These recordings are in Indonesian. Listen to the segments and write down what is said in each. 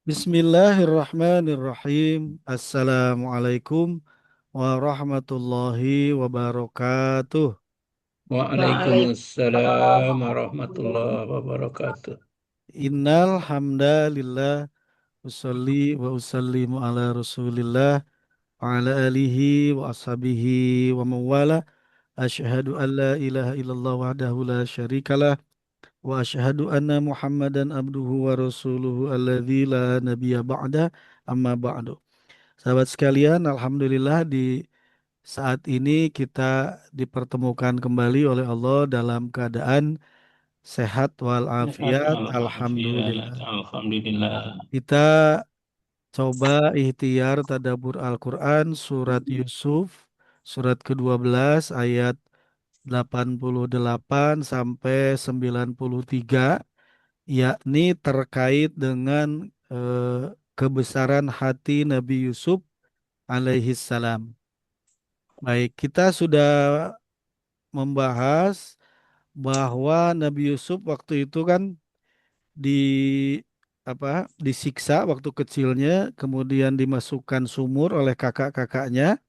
Bismillahirrahmanirrahim. Assalamualaikum warahmatullahi wabarakatuh. Waalaikumsalam warahmatullahi wabarakatuh. Innal hamdalillah usolli wa usallimu ala Rasulillah wa ala alihi wa ashabihi wa mawala. Asyhadu an la ilaha illallah wahdahu la syarikalah wa asyhadu anna Muhammadan abduhu wa rasuluhu alladzi la nabiyya ba'da amma ba'du. Sahabat sekalian, alhamdulillah di saat ini kita dipertemukan kembali oleh Allah dalam keadaan sehat Sehat walafiat. walafiat. Alhamdulillah. Alhamdulillah. Kita coba ikhtiar tadabbur Al-Quran surat Yusuf, surat ke-12 ayat 88 sampai 93, yakni terkait dengan kebesaran hati Nabi Yusuf alaihi salam. Baik, kita sudah membahas bahwa Nabi Yusuf waktu itu kan di disiksa waktu kecilnya, kemudian dimasukkan sumur oleh kakak-kakaknya,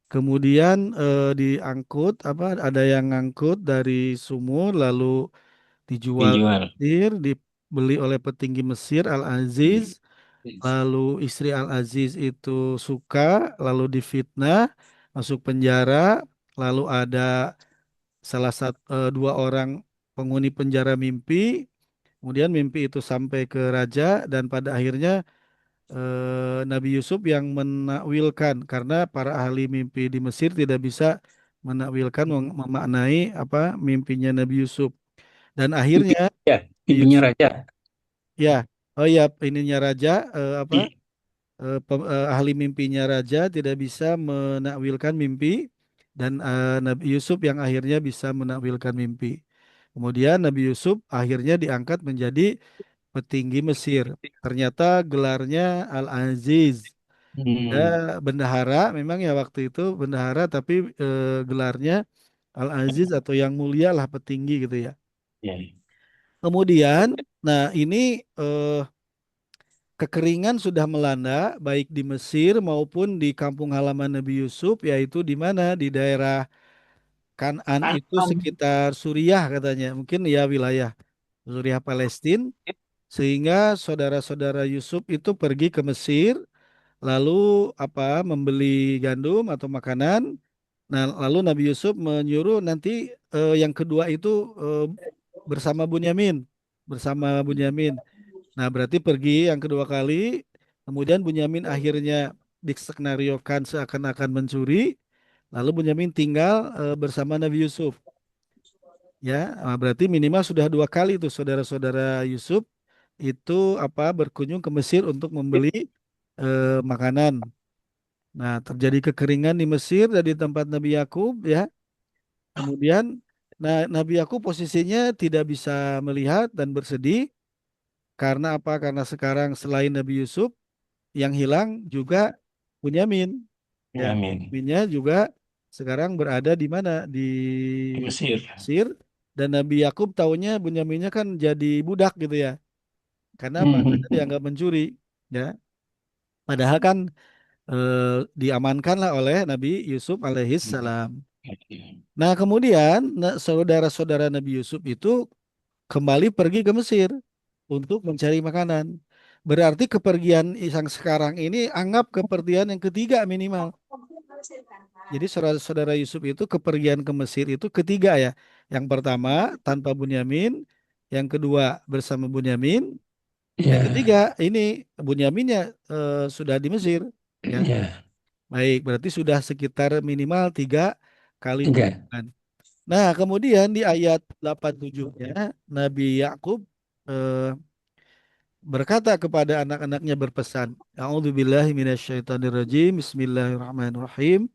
kemudian diangkut ada yang ngangkut dari sumur lalu dijual di Dijual. Mesir, dibeli oleh petinggi Mesir Al-Aziz, lalu istri Al-Aziz itu suka, lalu difitnah, masuk penjara, lalu ada dua orang penghuni penjara mimpi. Kemudian mimpi itu sampai ke raja dan pada akhirnya Nabi Yusuf yang menakwilkan karena para ahli mimpi di Mesir tidak bisa menakwilkan memaknai apa mimpinya Nabi Yusuf. Dan Mimpi akhirnya ya, Nabi mimpinya Yusuf, raja. ya, oh ya, ininya raja, ahli mimpinya raja tidak bisa menakwilkan mimpi dan Nabi Yusuf yang akhirnya bisa menakwilkan mimpi. Kemudian Nabi Yusuf akhirnya diangkat menjadi petinggi Mesir. Ternyata gelarnya Al-Aziz. Ya, Hmm. bendahara memang ya waktu itu bendahara tapi gelarnya Al-Aziz atau yang mulia lah, petinggi gitu ya. Ya. Kemudian, nah ini kekeringan sudah melanda baik di Mesir maupun di kampung halaman Nabi Yusuf, yaitu di mana di daerah Kanan itu sekitar Suriah katanya, mungkin ya wilayah Suriah Palestina, sehingga saudara-saudara Yusuf itu pergi ke Mesir lalu membeli gandum atau makanan. Nah, lalu Nabi Yusuf menyuruh nanti yang kedua itu eh, bersama Bunyamin. Nah, berarti pergi yang kedua kali, kemudian Bunyamin akhirnya diskenariokan seakan-akan mencuri, lalu Bunyamin tinggal bersama Nabi Yusuf. Ya, berarti minimal sudah dua kali tuh saudara-saudara Yusuf itu berkunjung ke Mesir untuk membeli makanan. Nah, terjadi kekeringan di Mesir dan di tempat Nabi Yakub ya. Kemudian, nah, Nabi Yakub posisinya tidak bisa melihat dan bersedih karena apa? Karena sekarang selain Nabi Yusuf yang hilang juga Bunyamin. Ya, Ya, amin. Bunyaminnya juga sekarang berada di mana? Di Di Mesir. Mesir. Dan Nabi Yakub taunya Bunyaminnya kan jadi budak gitu ya. Karena apa? Hmm. Karena dianggap mencuri. Ya, padahal kan eh, diamankanlah oleh Nabi Yusuf alaihi salam. Nah, kemudian saudara-saudara Nabi Yusuf itu kembali pergi ke Mesir untuk mencari makanan. Berarti kepergian yang sekarang ini anggap kepergian yang ketiga minimal. Jadi saudara-saudara Yusuf itu kepergian ke Mesir itu ketiga ya. Yang pertama tanpa Bunyamin, yang kedua bersama Bunyamin, yang Ya, ketiga ini Bunyaminnya sudah di Mesir. Ya, ya, baik. Berarti sudah sekitar minimal tiga kali tiga. kunjungan. Nah, kemudian di ayat 87-nya Nabi Yakub eh, berkata kepada anak-anaknya berpesan, A'udzubillahi minasyaitonirrajim, Bismillahirrahmanirrahim.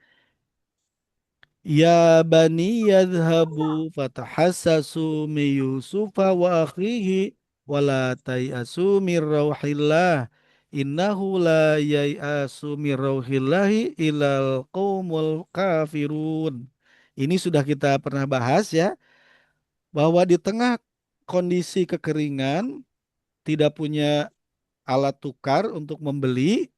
Ya bani yadhabu fatahassasu min Yusufa wa akhihi wa la tayasu min rauhillah innahu la yayasu min rauhillahi ilal qaumul kafirun. Ini sudah kita pernah bahas ya, bahwa di tengah kondisi kekeringan, tidak punya alat tukar untuk membeli,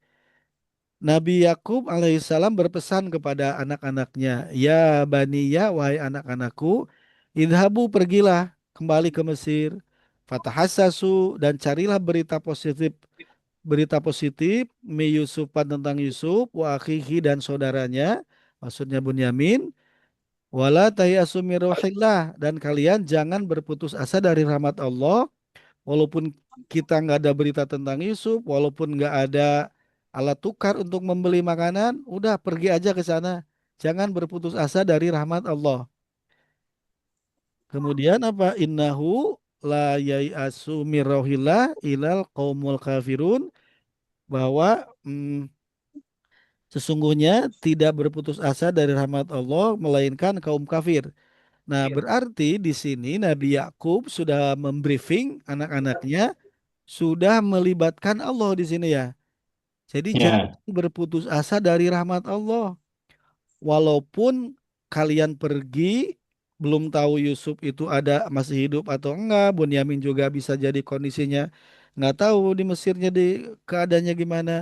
Nabi Yakub alaihissalam berpesan kepada anak-anaknya, ya baniya, wahai anak-anakku, idhabu, pergilah kembali ke Mesir, fatahassasu, dan carilah berita positif mi Yusufan, tentang Yusuf, wa akhihi, dan saudaranya, maksudnya Bunyamin, wala tahiyasu min rauhillah, dan kalian jangan berputus asa dari rahmat Allah. Walaupun kita nggak ada berita tentang Yusuf, walaupun nggak ada alat tukar untuk membeli makanan, udah pergi aja ke sana. Jangan berputus asa dari rahmat Allah. Kemudian apa? Innahu la yai'asu mir rauhillah ilal qaumul kafirun, bahwa sesungguhnya tidak berputus asa dari rahmat Allah melainkan kaum kafir. Nah, berarti di sini Nabi Yakub sudah membriefing anak-anaknya, sudah melibatkan Allah di sini ya. Jadi jangan Ya, berputus asa dari rahmat Allah. Walaupun kalian pergi, belum tahu Yusuf itu ada masih hidup atau enggak. Bunyamin juga bisa jadi kondisinya nggak tahu di Mesirnya di keadaannya gimana.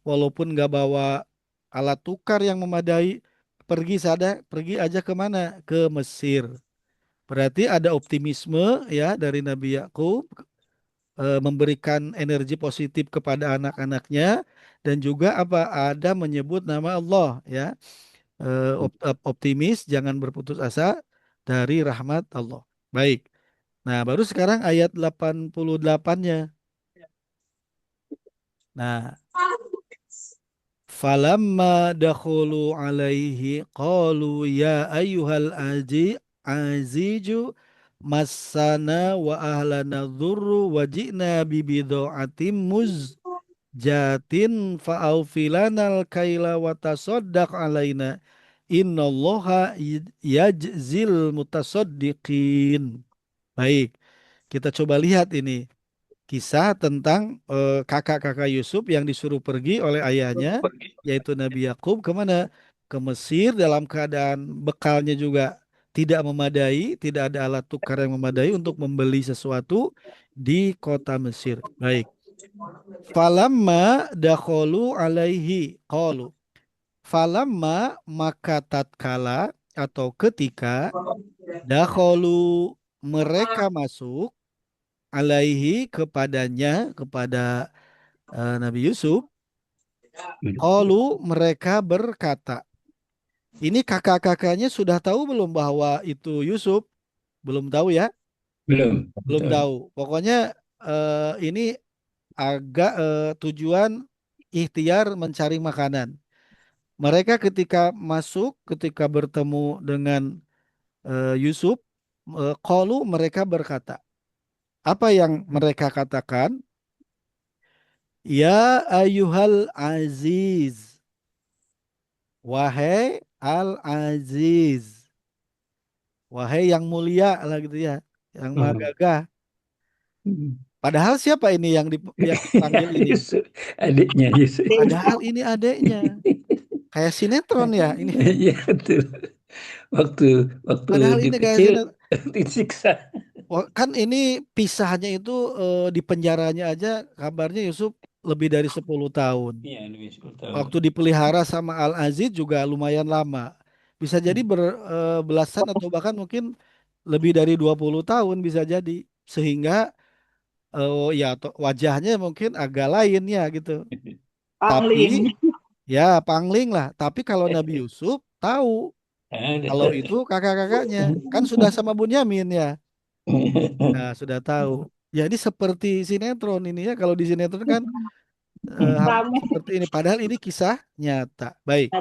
Walaupun nggak bawa alat tukar yang memadai, pergi aja ke mana? Ke Mesir. Berarti ada optimisme ya dari Nabi Yakub, memberikan energi positif kepada anak-anaknya, dan juga apa, ada menyebut nama Allah ya. Optimis, jangan berputus asa dari rahmat Allah. Baik. Nah, baru sekarang ayat 88-nya. Nah, falamma dakhulu alaihi qalu ya ayyuhal aziju massana wa ahlana dhurru wa ji'na bibidaatim jatin fa'aufilanal kaila wa tasaddaq alaina innallaha yajzil mutasaddiqin. Baik, kita coba lihat ini kisah tentang kakak-kakak Yusuf yang disuruh pergi oleh ayahnya, yaitu Nabi Yakub, kemana? Ke Mesir, dalam keadaan bekalnya juga tidak memadai, tidak ada alat tukar yang memadai untuk membeli sesuatu di kota Mesir. Baik. Falamma dakhulu alaihi qalu. Falamma, maka tatkala atau ketika, dakhulu, mereka masuk, alaihi, kepadanya, kepada Nabi Yusuf, qalu, mereka berkata. Ini kakak-kakaknya sudah tahu belum bahwa itu Yusuf? Belum tahu ya? belum. Belum Betul. tahu. Pokoknya ini agak tujuan ikhtiar mencari makanan. Mereka ketika bertemu dengan Yusuf, qalu, mereka berkata. Apa yang mereka katakan? Ya ayyuhal aziz. Wahai al-aziz. Wahai yang mulia lah gitu ya. Yang maha Hmm. gagah. Padahal siapa ini yang dipanggil ini? Yusuf, adiknya Yusuf. Padahal ini adeknya. Kayak sinetron ya ini. Iya, betul. Waktu waktu Padahal di ini kayak kecil sinetron. disiksa. Wah, kan ini pisahnya itu di penjaranya aja kabarnya Yusuf lebih dari 10 tahun. Iya, lebih 10 tahun. Waktu dipelihara sama Al-Aziz juga lumayan lama. Bisa jadi belasan atau bahkan mungkin lebih dari 20 tahun bisa jadi. Sehingga ya wajahnya mungkin agak lain ya gitu. Tapi Pangling. ya pangling lah. Tapi kalau Nabi Yusuf tahu kalau Ada. itu kakak-kakaknya. Kan sudah sama Bunyamin ya. Nah, sudah tahu. Jadi seperti sinetron ini ya. Kalau di sinetron kan hampir Rame. seperti ini. Padahal ini kisah nyata. Baik.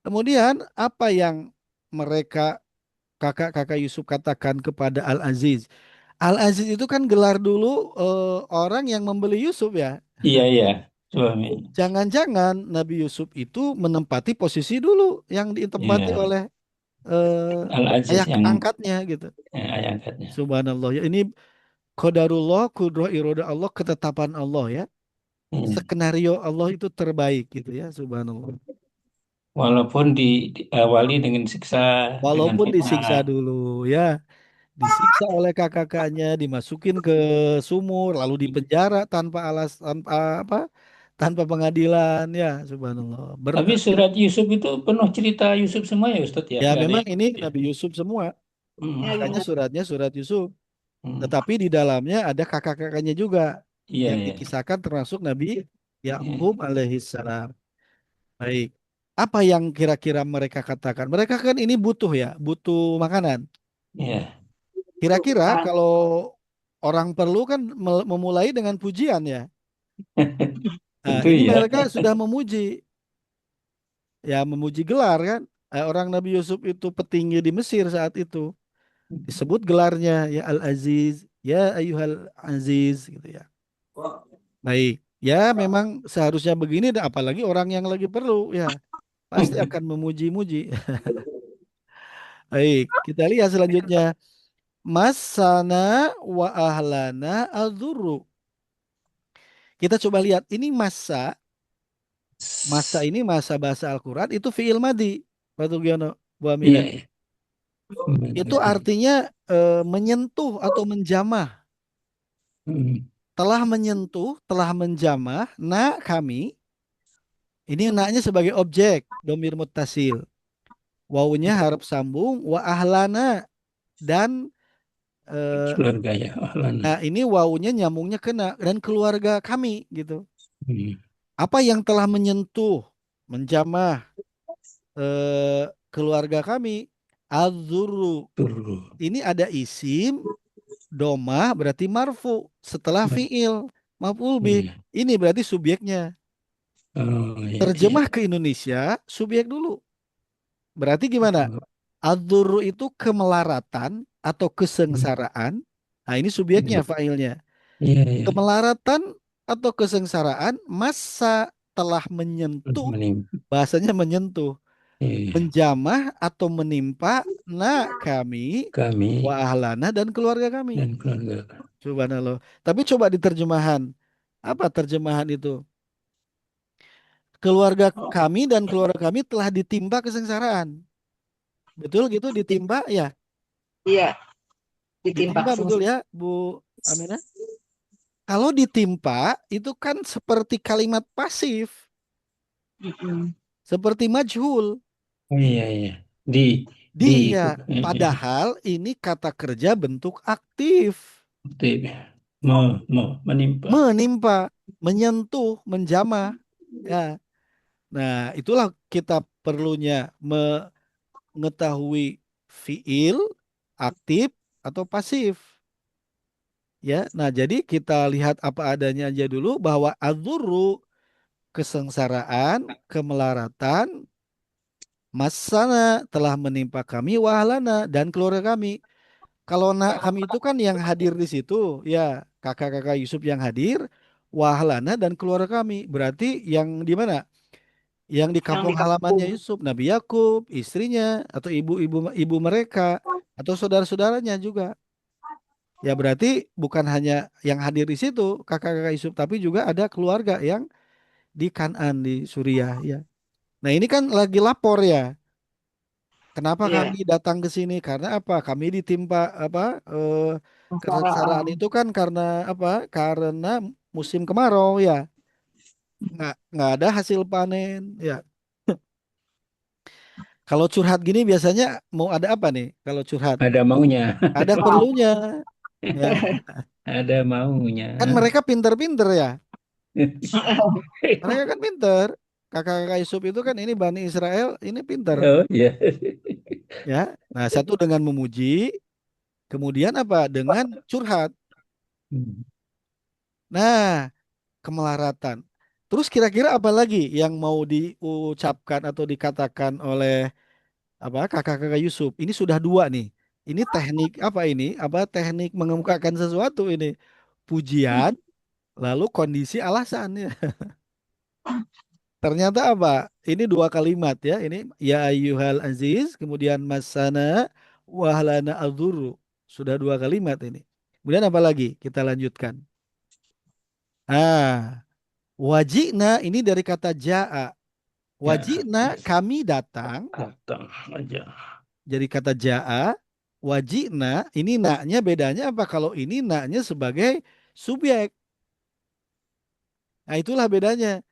Kemudian apa yang mereka, kakak-kakak Yusuf, katakan kepada Al-Aziz? Al-Aziz itu kan gelar dulu orang yang membeli Yusuf ya. Iya, iya, suami. Jangan-jangan Nabi Yusuf itu menempati posisi dulu yang ditempati Iya, oleh Al-Aziz ayah yang angkatnya gitu. ayah angkatnya. Subhanallah ya. Ini qadarullah, kudroh iroda Allah, ketetapan Allah ya. Iya. Skenario Allah itu terbaik gitu ya. Subhanallah. Walaupun diawali dengan siksa, dengan Walaupun fitnah. disiksa dulu ya. disiksa oleh kakak-kakaknya, dimasukin ke sumur, lalu dipenjara tanpa tanpa apa? Tanpa pengadilan, ya, subhanallah. Tapi surat Yusuf itu penuh cerita Yusuf semua ya Ustadz ya, Ya, nggak ada memang yang ini ya. Nabi Yusuf semua. Hmm. Ya Makanya benar. suratnya surat Yusuf. Hmm. Tetapi di dalamnya ada kakak-kakaknya juga Iya yang ya. dikisahkan termasuk Nabi Iya. Yakub alaihissalam. Baik. Apa yang kira-kira mereka katakan? Mereka kan ini butuh ya, butuh makanan. Iya. Kira-kira kalau orang perlu kan memulai dengan pujian ya. Nah, Tentu ini ya. mereka sudah memuji, ya memuji gelar kan. Orang Nabi Yusuf itu petinggi di Mesir saat itu. Disebut gelarnya ya Al-Aziz, ya Ayyuhal Aziz gitu ya. Baik. Ya memang seharusnya begini, dan apalagi orang yang lagi perlu ya pasti akan memuji-muji. Baik, kita lihat selanjutnya. Masana wa ahlana adzurru. Kita coba lihat ini masa ini masa bahasa Al-Quran itu fiil madi. Pak Tugiono, Bu Iya. Aminah. Iya. Itu artinya menyentuh atau menjamah. Hmm. Telah menyentuh, telah menjamah, na kami. Ini naknya sebagai objek, domir muttasil. Wawunya harap sambung, wa ahlana. Dan Keluarga ya, ahlana. nah ini wawunya nyambungnya kena dan keluarga kami gitu. Hmm. Apa yang telah menyentuh, menjamah keluarga kami? Adzurru. Turu. Ini ada isim, domah berarti marfu setelah fiil, maf'ul bih. Iya. Ini berarti subjeknya. Oh iya, iya. Terjemah ke Indonesia, subjek dulu. Berarti gimana? Oh, Adzurru itu kemelaratan atau hmm. kesengsaraan. Nah, ini subjeknya, Iya, failnya. iya, iya. Kemelaratan atau kesengsaraan masa telah menyentuh, Menimpa. bahasanya menyentuh, Iya. menjamah atau menimpa kami Kami wa ahlana dan keluarga kami. dan keluarga. Subhanallah. Tapi coba di terjemahan. Apa terjemahan itu? Keluarga kami dan keluarga kami telah ditimpa kesengsaraan. Betul gitu ditimpa ya? Iya, ditimpa Ditimpa betul sengsara. ya, Bu Aminah? Kalau ditimpa itu kan seperti kalimat pasif, Mm-mm. seperti majhul. Oh iya, iya. Di, Dia, ikut. padahal ini kata kerja bentuk aktif. Aktif. Menimpa. Menimpa, menyentuh, menjamah. Ya. Nah, itulah kita perlunya mengetahui fiil, aktif, atau pasif. Ya, nah jadi kita lihat apa adanya aja dulu bahwa adzurru kesengsaraan, kemelaratan, masana telah menimpa kami wahlana dan keluarga kami. Kalau nak kami itu kan yang hadir di situ, ya kakak-kakak Yusuf yang hadir, wahlana dan keluarga kami. Berarti yang di mana? Yang di Yang kampung di halamannya kampung. Yusuf, Nabi Yakub, istrinya, atau ibu mereka, atau saudara-saudaranya juga. Ya berarti bukan hanya yang hadir di situ kakak-kakak Yusuf, tapi juga ada keluarga yang di Kanaan di Suriah ya. Nah ini kan lagi lapor ya. Kenapa Iya, kami datang ke sini? Karena apa? Kami ditimpa apa? Kesengsaraan sengsara. itu kan karena apa? Karena musim kemarau ya. Nggak ada hasil panen ya. Kalau curhat gini biasanya mau ada apa nih? Kalau curhat Ada maunya. ada perlunya ya. Ada maunya. Kan mereka pinter-pinter ya. Mereka kan pinter. Kakak-kakak Yusuf itu kan ini Bani Israel ini pinter Oh iya. ya. Nah, satu dengan memuji, kemudian apa? Dengan curhat. Hmm. Nah, kemelaratan. Terus kira-kira apa lagi yang mau diucapkan atau dikatakan oleh apa kakak-kakak Yusuf? Ini sudah dua nih. Ini teknik apa ini? Apa teknik mengemukakan sesuatu ini? Pujian, lalu kondisi alasannya. Ternyata apa? Ini dua kalimat ya. Ini ya ayyuhal aziz, kemudian masana wahlana adzurru. Sudah dua kalimat ini. Kemudian apa lagi? Kita lanjutkan. Ah, wajibna ini dari kata jaa. Ya, Wajibna kami datang datang aja. jadi kata jaa. wajina, ini naknya bedanya apa? Kalau ini naknya sebagai subjek. Nah, itulah bedanya.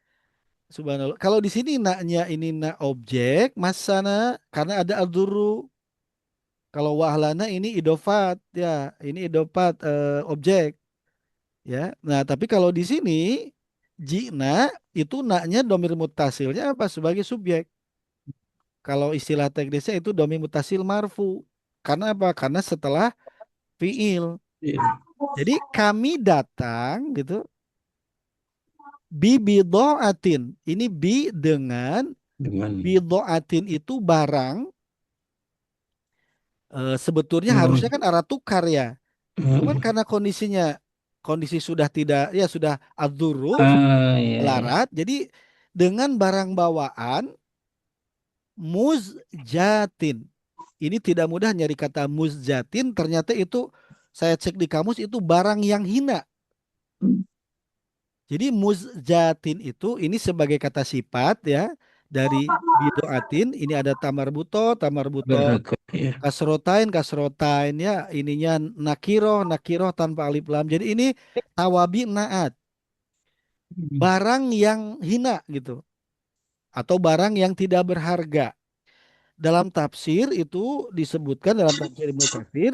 Subhanallah. Kalau di sini naknya ini nak objek, masana karena ada adzuru. Kalau wahlana ini idofat, ya, ini idofat objek, ya. Nah, tapi kalau di sini jina itu naknya domir mutasilnya apa? Sebagai subjek. Kalau istilah teknisnya itu domir mutasil marfu. Karena apa? Karena setelah fiil. Iya. Jadi kami datang gitu bi bidoatin. Ini bi dengan Dengan bidoatin itu barang. Sebetulnya harusnya oh, kan arah tukar ya. Cuman eh, karena kondisi sudah tidak ya sudah adzuruf iya, iya. melarat. Jadi dengan barang bawaan muzjatin. Ini tidak mudah nyari kata muzjatin. Ternyata itu saya cek di kamus itu barang yang hina. Jadi muzjatin itu ini sebagai kata sifat ya dari bidoatin. Ini ada tamar buto, Beragam ya. kasrotain ya ininya nakiroh tanpa alif lam. Jadi ini tawabi naat, Hmm. barang yang hina gitu atau barang yang tidak berharga. Dalam tafsir itu disebutkan dalam tafsir Ibnu Katsir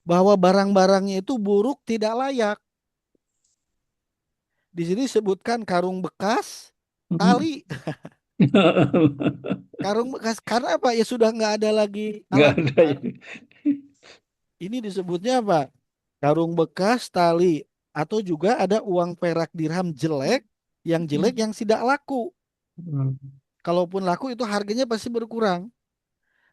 bahwa barang-barangnya itu buruk tidak layak. Di sini disebutkan karung bekas, tali. Karung bekas karena apa? Ya sudah nggak ada lagi Nggak alat ada tukar. ini. Ini disebutnya apa? Karung bekas, tali, atau juga ada uang perak dirham jelek, yang tidak laku. Hmm. Kalaupun laku itu harganya pasti berkurang.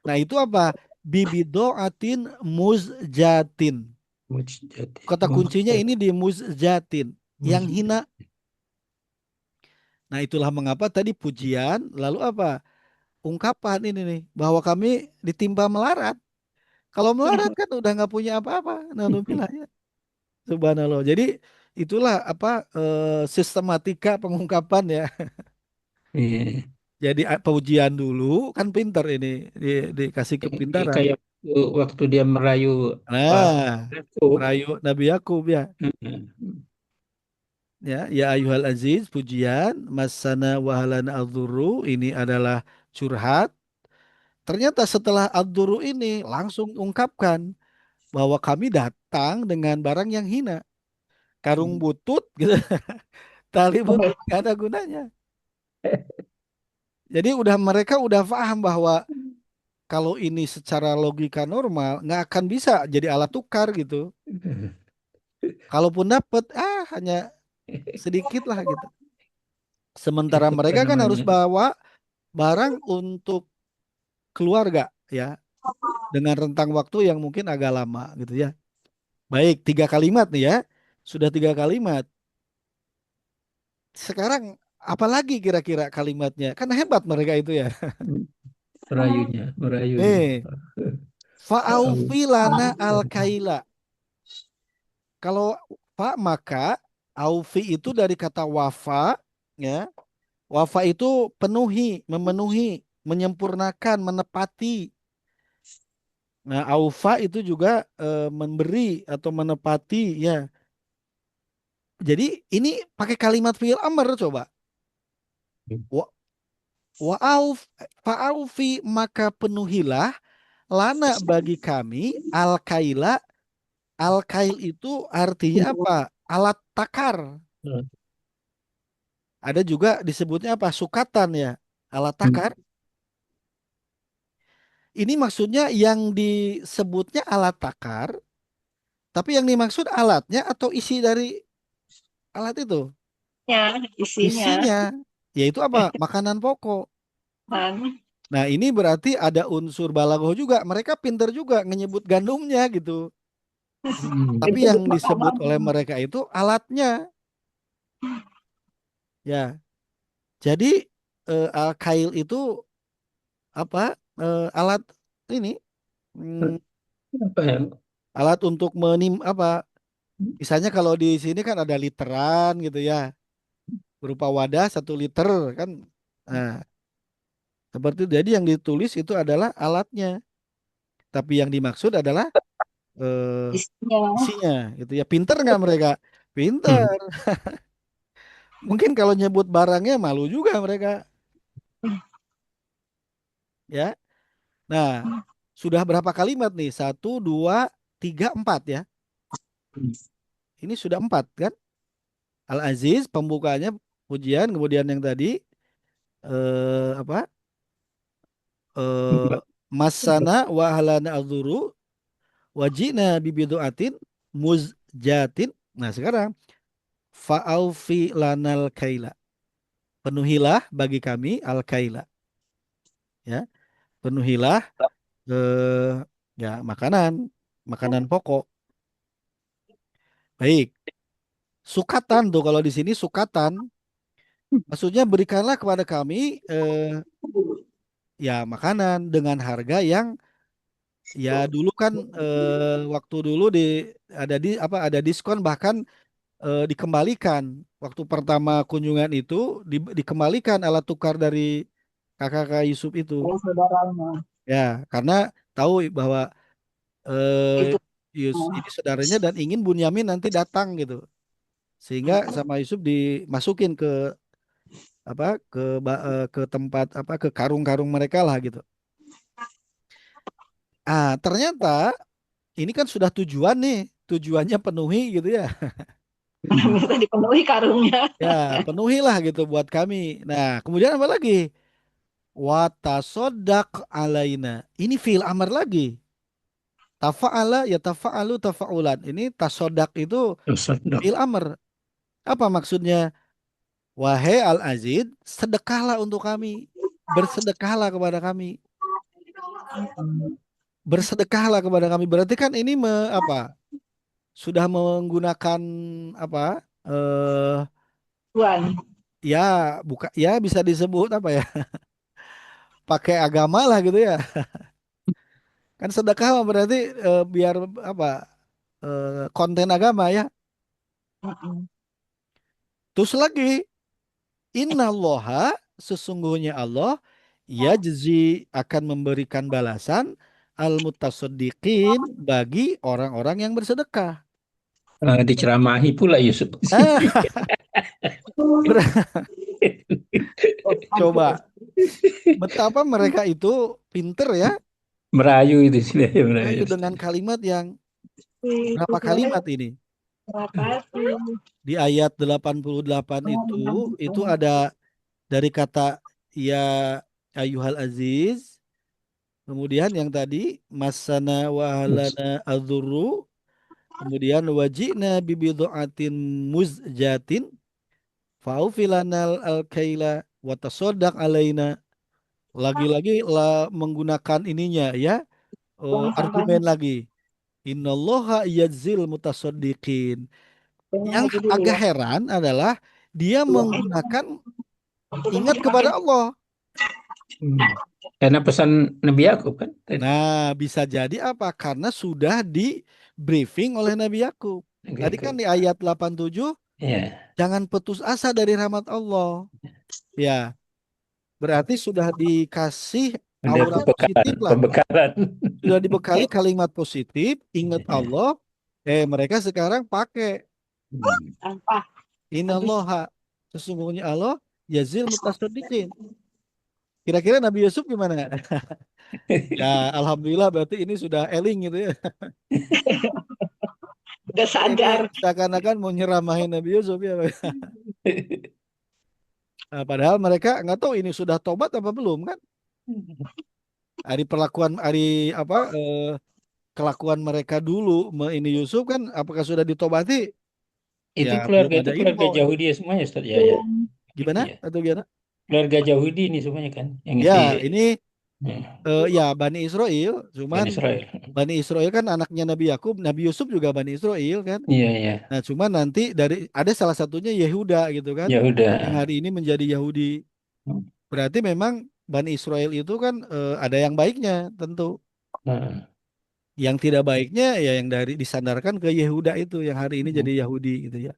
Nah itu apa? Bibidoatin muzjatin. Mujtahid. Kata kuncinya ini di muzjatin, yang hina. Mujtahid. Nah itulah mengapa tadi pujian, lalu apa? Ungkapan ini nih, bahwa kami ditimpa melarat. Kalau melarat kan udah nggak punya apa-apa. Nah, ya. Subhanallah. Jadi itulah apa sistematika pengungkapan ya. Iya. Jadi pujian dulu kan pinter ini dikasih kepintaran. Kayak waktu dia merayu Pak Nah, Yakub. merayu Nabi Yakub ya. Ya ayuhal aziz pujian masana wahalana adzurru ini adalah curhat. Ternyata setelah adzurru ini langsung ungkapkan bahwa kami datang dengan barang yang hina. Karung butut gitu, tali butut gak ada gunanya. Jadi mereka udah paham bahwa kalau ini secara logika normal nggak akan bisa jadi alat tukar gitu. Kalaupun dapet, hanya sedikit lah gitu. Sementara Itu apa mereka kan harus namanya? bawa barang untuk keluarga ya, dengan rentang waktu yang mungkin agak lama gitu ya. Baik, 3 kalimat nih ya. Sudah 3 kalimat. Sekarang apalagi kira-kira kalimatnya? Kan hebat mereka itu ya. Merayunya, merayunya. Nih, Tahu. fa'aufi lana al-kaila. Kalau fa maka aufi itu dari kata wafa ya. Wafa itu penuhi, memenuhi, menyempurnakan, menepati. Nah, aufa itu juga memberi atau menepati ya. Jadi ini pakai kalimat fi'il amr coba. Wa fa'aufi maka penuhilah lana bagi kami al-kaila. Al-kail itu artinya apa? Alat takar. Ada juga disebutnya apa? Sukatan ya. Alat takar. Ini maksudnya yang disebutnya alat takar, tapi yang dimaksud alatnya atau isi dari alat itu? Ya, isinya. Isinya, yaitu apa? Makanan pokok. Kan? Nah, ini berarti ada unsur balagoh juga. Mereka pinter juga menyebut gandumnya gitu. Tapi yang disebut oleh mereka itu alatnya. Ya, jadi al-kail itu apa? Alat ini, mm, Apa yang alat untuk apa? Misalnya kalau di sini kan ada literan gitu ya, berupa wadah 1 liter kan. Nah, seperti itu. Jadi yang ditulis itu adalah alatnya. tapi yang dimaksud adalah eh, Isinya. isinya gitu ya. Pinter nggak mereka? Hmm. Pinter. Mungkin kalau nyebut barangnya malu juga mereka, ya. Nah, sudah berapa kalimat nih? Satu, dua, tiga, empat ya. Ini sudah empat kan? Al-Aziz pembukanya pujian, kemudian yang tadi apa? Eh Masana wa ahlana adzuru wajina bibiduatin muzjatin. Nah, sekarang fa'aufi lanal kaila. Penuhilah bagi kami al kaila, ya. Penuhilah eh ya makanan pokok. Baik. Sukatan tuh kalau di sini sukatan maksudnya berikanlah kepada kami ya makanan dengan harga yang ya dulu kan waktu dulu ada diskon bahkan dikembalikan waktu pertama kunjungan itu dikembalikan alat tukar dari kakak Yusuf itu Oh, saudaranya. ya karena tahu bahwa Itu. Ini saudaranya dan ingin Bunyamin nanti datang gitu sehingga sama Yusuf dimasukin ke ke tempat ke karung-karung mereka lah gitu. Ternyata ini kan sudah tujuan nih, tujuannya penuhi gitu ya. Minta dipenuhi karungnya. Ya, penuhilah gitu buat kami. Nah, kemudian apa lagi? Watasodaq alaina. Ini fiil amar lagi. Tafa'ala ya tafa'alu tafa'ulan. Ini tasodak itu Sedap. fiil amar. Apa maksudnya? Wahai Al-Aziz, sedekahlah untuk kami. Bersedekahlah kepada kami. Bersedekahlah kepada kami. Berarti kan ini sudah menggunakan apa? eh Tuan. Ya, buka ya bisa disebut apa ya? Pakai agama lah gitu ya. Kan sedekah mah berarti biar apa? Konten agama ya. Terus lagi, innallaha sesungguhnya Allah yajzi akan memberikan balasan al mutasaddiqin bagi orang-orang yang bersedekah. Diceramahi pula Yusuf. Ah, ber- coba betapa mereka itu pinter ya, Merayu itu sih merayu. ayo dengan kalimat yang berapa kalimat ini? Di ayat 88 itu ada dari kata ya ayyuhal aziz, kemudian yang tadi masana wa ahlana adzurru, kemudian wajina bibidaatin muzjatin faufilanal al-kaila wa tasaddaq alaina. Lagi-lagi menggunakan ininya ya, Buang sampahnya. argumen lagi. Innallaha yadzil mutasaddiqin. Pengen Yang lagi dulu agak ya. heran adalah dia Buang. menggunakan Untuk ingat dipakai. kepada Allah. Hmm. Karena pesan Nabi Yakub kan tadi. Nah, bisa jadi apa? Karena sudah di briefing oleh Nabi Yakub. Nabi Tadi kan Yakub. di ayat 87, Ya, jangan putus asa dari rahmat Allah. Ya, berarti sudah dikasih udah aura pembekalan, positif lah. pembekalan. Sudah dibekali kalimat positif, ingat Allah. Mereka sekarang pakai Hmm. Sampah. Habis. innallaha. Sesungguhnya Allah yazil mutasaddiqin. Kira-kira Nabi Yusuf gimana? Ya, alhamdulillah berarti ini sudah eling gitu ya. Udah Ini sadar. seakan-akan mau nyeramahin Nabi Yusuf ya. Nah, padahal mereka nggak tahu ini sudah tobat apa belum kan? Hari apa kelakuan mereka dulu ini Yusuf kan apakah sudah ditobati? Ya Itu belum keluarga ada itu info. keluarga Yahudi ya semuanya Ustaz ya ya. Gitu Gimana? ya. Atau gimana? Keluarga Yahudi ini semuanya kan yang Ya di ini ya Bani Israel. Cuman Bani Israel. Bani Israel kan anaknya Nabi Yakub, Nabi Yusuf juga Bani Israel kan. Iya iya. Nah cuman nanti ada salah satunya Yehuda gitu kan, Ya yang udah. hari ini menjadi Yahudi. Berarti memang Bani Israel itu kan ada yang baiknya tentu. Nah, Yang tidak baiknya ya yang dari disandarkan ke Yehuda itu yang hari ini jadi Yahudi gitu ya.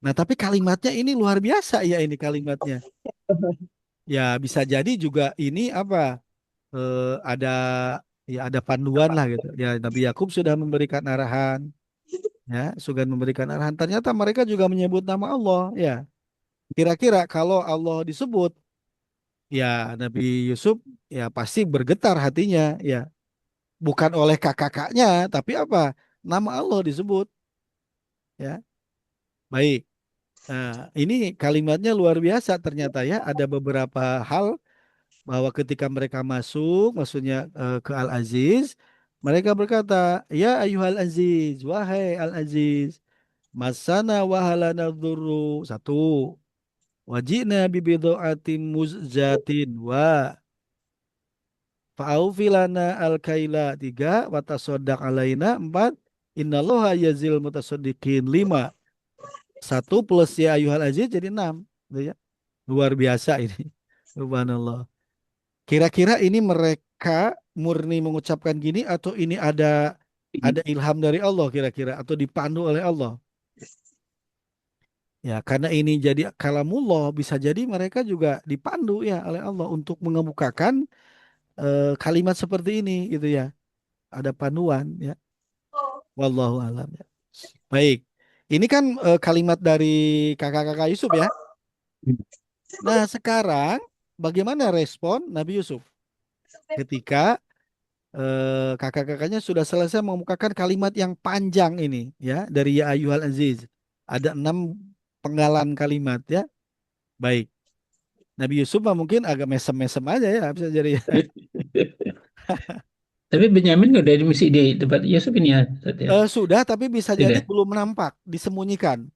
Nah, tapi kalimatnya ini luar biasa ya ini kalimatnya. Ya bisa jadi juga ini apa ada Ya ada panduan lah gitu. Ya Nabi Yakub sudah memberikan arahan, ya, sudah memberikan arahan. Ternyata mereka juga menyebut nama Allah, ya. Kira-kira kalau Allah disebut, ya Nabi Yusuf ya pasti bergetar hatinya, ya. Bukan oleh kakak-kakaknya, tapi apa? Nama Allah disebut, ya. Baik. Nah, ini kalimatnya luar biasa ternyata ya. Ada beberapa hal bahwa ketika mereka masuk, maksudnya ke Al-Aziz, mereka berkata, Ya ayuhal Aziz, wahai Al-Aziz, masana wahalana dzurru. Satu, wajibna bibidoatim muzzatin. Wa fa'aufilana al-kaila. Tiga, watasodak alaina. Empat, innallaha yazil mutasodikin. Lima, satu plus ya ayuhal Aziz jadi enam. Gitu ya. Luar biasa ini. Subhanallah. Kira-kira ini mereka murni mengucapkan gini atau ini ada ilham dari Allah kira-kira atau dipandu oleh Allah? Ya, karena ini jadi kalamullah bisa jadi mereka juga dipandu ya oleh Allah untuk mengemukakan kalimat seperti ini gitu ya. Ada panduan ya. Wallahu alam ya. Baik. Ini kan kalimat dari kakak-kakak Yusuf ya. Nah, sekarang bagaimana respon Nabi Yusuf ketika kakak-kakaknya sudah selesai mengemukakan kalimat yang panjang ini ya dari Ya Ayyuhal Aziz. Ada 6 penggalan kalimat ya. Baik. Nabi Yusuf mah mungkin agak mesem-mesem aja ya bisa jadi. Tapi Benyamin udah mesti di tempat Yusuf ini ya, Ustaz, ya. Sudah tapi bisa jadi Tidak. belum nampak, disembunyikan.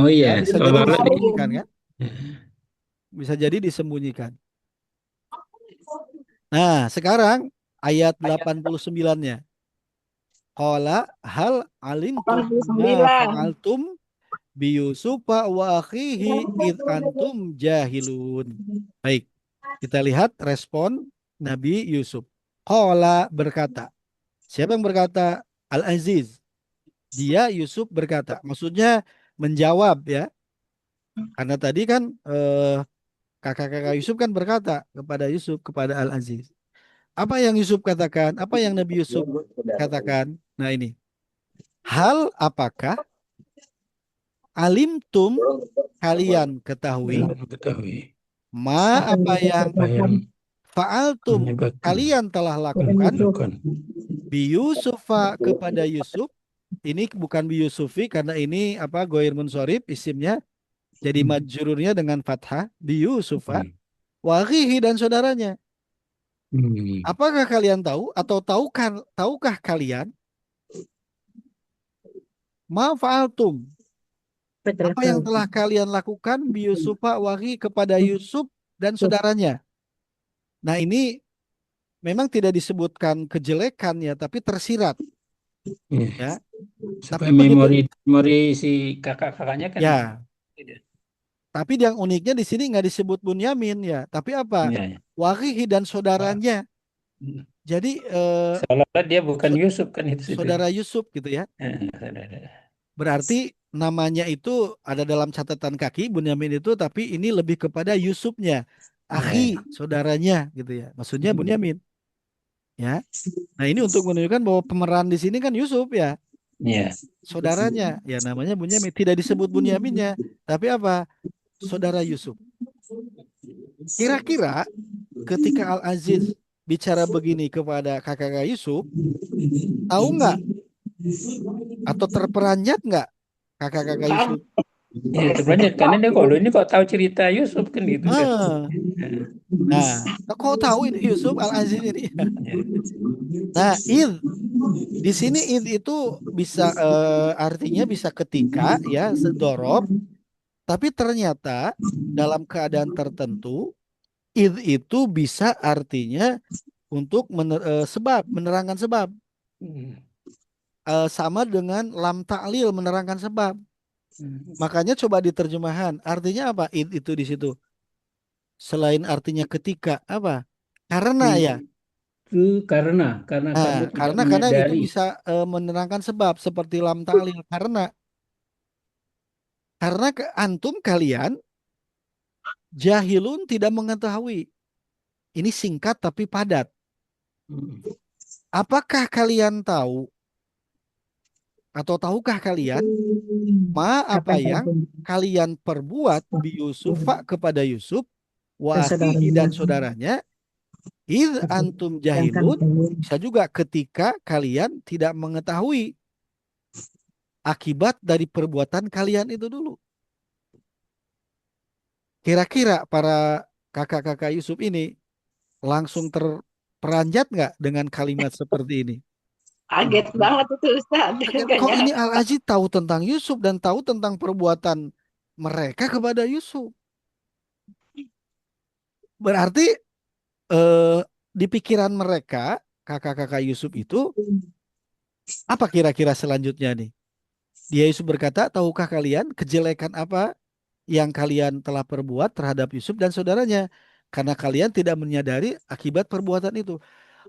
Oh iya, Ya, bisa jadi seolah-olah disembunyikan kan? Bisa jadi disembunyikan. Nah, sekarang ayat 89-nya. Qala hal alimtum ma 89. fa'altum bi Yusufa wa akhihi id antum jahilun. Baik, kita lihat respon Nabi Yusuf. Qala berkata. Siapa yang berkata? Al-Aziz. Dia Yusuf berkata. Maksudnya menjawab ya. Karena tadi kan kakak-kakak Yusuf kan berkata kepada Yusuf, kepada Al-Aziz. Apa yang Yusuf katakan? Apa yang Nabi Yusuf katakan? Nah ini. Hal apakah alimtum kalian ketahui mengetahui ma apa yang apa yang fa'altum menyebabkan kalian telah lakukan melakukan bi Yusufa kepada Yusuf. Ini bukan bi Yusufi karena ini apa goir munsorib isimnya jadi majrurnya dengan fathah bi Yusufa wa akhihi dan saudaranya. Apakah kalian tahu atau tahukah kalian ma fa'altum apa yang telah kalian lakukan bi Yusufa wa akhihi kepada Yusuf dan saudaranya. Nah, ini memang tidak disebutkan kejelekan ya, tapi tersirat Iya. ya. Supaya Tapi begitu memori si kakak-kakaknya kan ya, tidak. tapi yang uniknya di sini nggak disebut Bunyamin ya, tapi apa? Iya, iya. Wahihi dan saudaranya. Jadi Seolah-olah dia bukan sa- Yusuf kan itu situ. saudara Yusuf gitu ya. Saudara. Berarti namanya itu ada dalam catatan kaki Bunyamin itu, tapi ini lebih kepada Yusufnya, akhi, saudaranya gitu ya. Maksudnya Bunyamin ya. Nah, ini untuk menunjukkan bahwa pemeran di sini kan Yusuf ya. Iya. Saudaranya ya namanya Bunyamin tidak disebut Bunyaminnya tapi apa saudara Yusuf. Kira-kira ketika Al-Aziz bicara begini kepada kakak Yusuf, tahu nggak atau terperanjat nggak kakak-kakak Yusuf? Iya, terbanyak karena dia ini kok tahu cerita Yusuf kan gitu kan. Ah, nah, kok tahu ini Yusuf Al-Aziz ini? Nah, id di sini id itu bisa artinya bisa ketika ya sedorob, tapi ternyata dalam keadaan tertentu id itu bisa artinya untuk sebab, menerangkan sebab. Sama dengan lam ta'lil menerangkan sebab. Makanya coba diterjemahan. Artinya apa? Id itu di situ. Selain artinya ketika, apa? Karena ya. Itu karena kamu Nah, tidak karena itu menyadari. bisa menerangkan sebab seperti lam ta'lil. Karena antum kalian jahilun tidak mengetahui. Ini singkat tapi padat. Hmm. Apakah kalian tahu atau tahukah kalian ma Apa apa yang telah yang kalian perbuat bi Yusufa kepada Yusuf dan wa akhihi saudaranya dan saudaranya id antum yang kami jahilun, temui. bisa juga ketika kalian tidak mengetahui akibat dari perbuatan kalian itu dulu. Kira-kira para kakak-kakak Yusuf ini langsung terperanjat nggak dengan kalimat seperti ini? Kaget banget itu Ustaz. Kaget, Gak kok ini nyangka. Al-Aziz tahu tentang Yusuf dan tahu tentang perbuatan mereka kepada Yusuf. Berarti eh, di pikiran mereka, kakak-kakak Yusuf itu, apa kira-kira selanjutnya nih? Dia Yusuf berkata, tahukah kalian kejelekan apa yang kalian telah perbuat terhadap Yusuf dan saudaranya? Karena kalian tidak menyadari akibat perbuatan itu.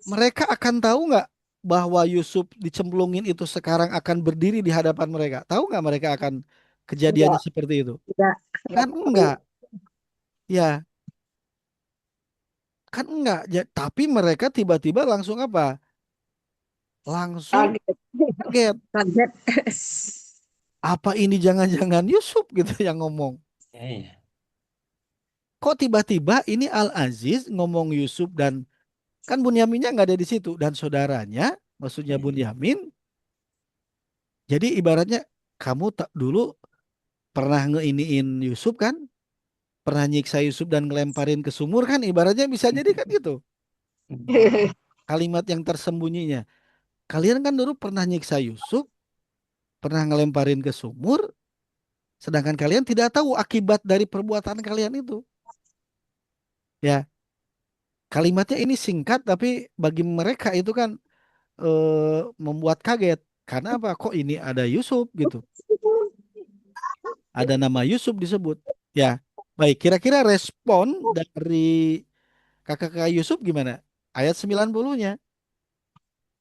Mereka akan tahu nggak bahwa Yusuf dicemplungin itu sekarang akan berdiri di hadapan mereka? Tahu nggak mereka akan kejadiannya Enggak, seperti itu? enggak Kan tahu. enggak. Ya, kan enggak. Tapi mereka tiba-tiba langsung apa? Langsung Kaget. kaget. Kaget. Apa ini jangan-jangan Yusuf gitu yang ngomong? Ya, ya. Kok tiba-tiba ini Al-Aziz ngomong Yusuf dan kan Bunyaminnya nggak ada di situ dan saudaranya, maksudnya Ya. Bunyamin. Jadi ibaratnya kamu tak dulu pernah ngeiniin Yusuf kan? Pernah nyiksa Yusuf dan ngelemparin ke sumur kan? Ibaratnya bisa jadi kan gitu. Kalimat yang tersembunyinya. Kalian kan dulu pernah nyiksa Yusuf, pernah ngelemparin ke sumur, sedangkan kalian tidak tahu akibat dari perbuatan kalian itu. Ya, kalimatnya ini singkat tapi bagi mereka itu kan membuat kaget. Karena apa? Kok ini ada Yusuf gitu? Ada nama Yusuf disebut. Ya, baik. Kira-kira respon dari kakak-kakak Yusuf gimana? Ayat 90-nya.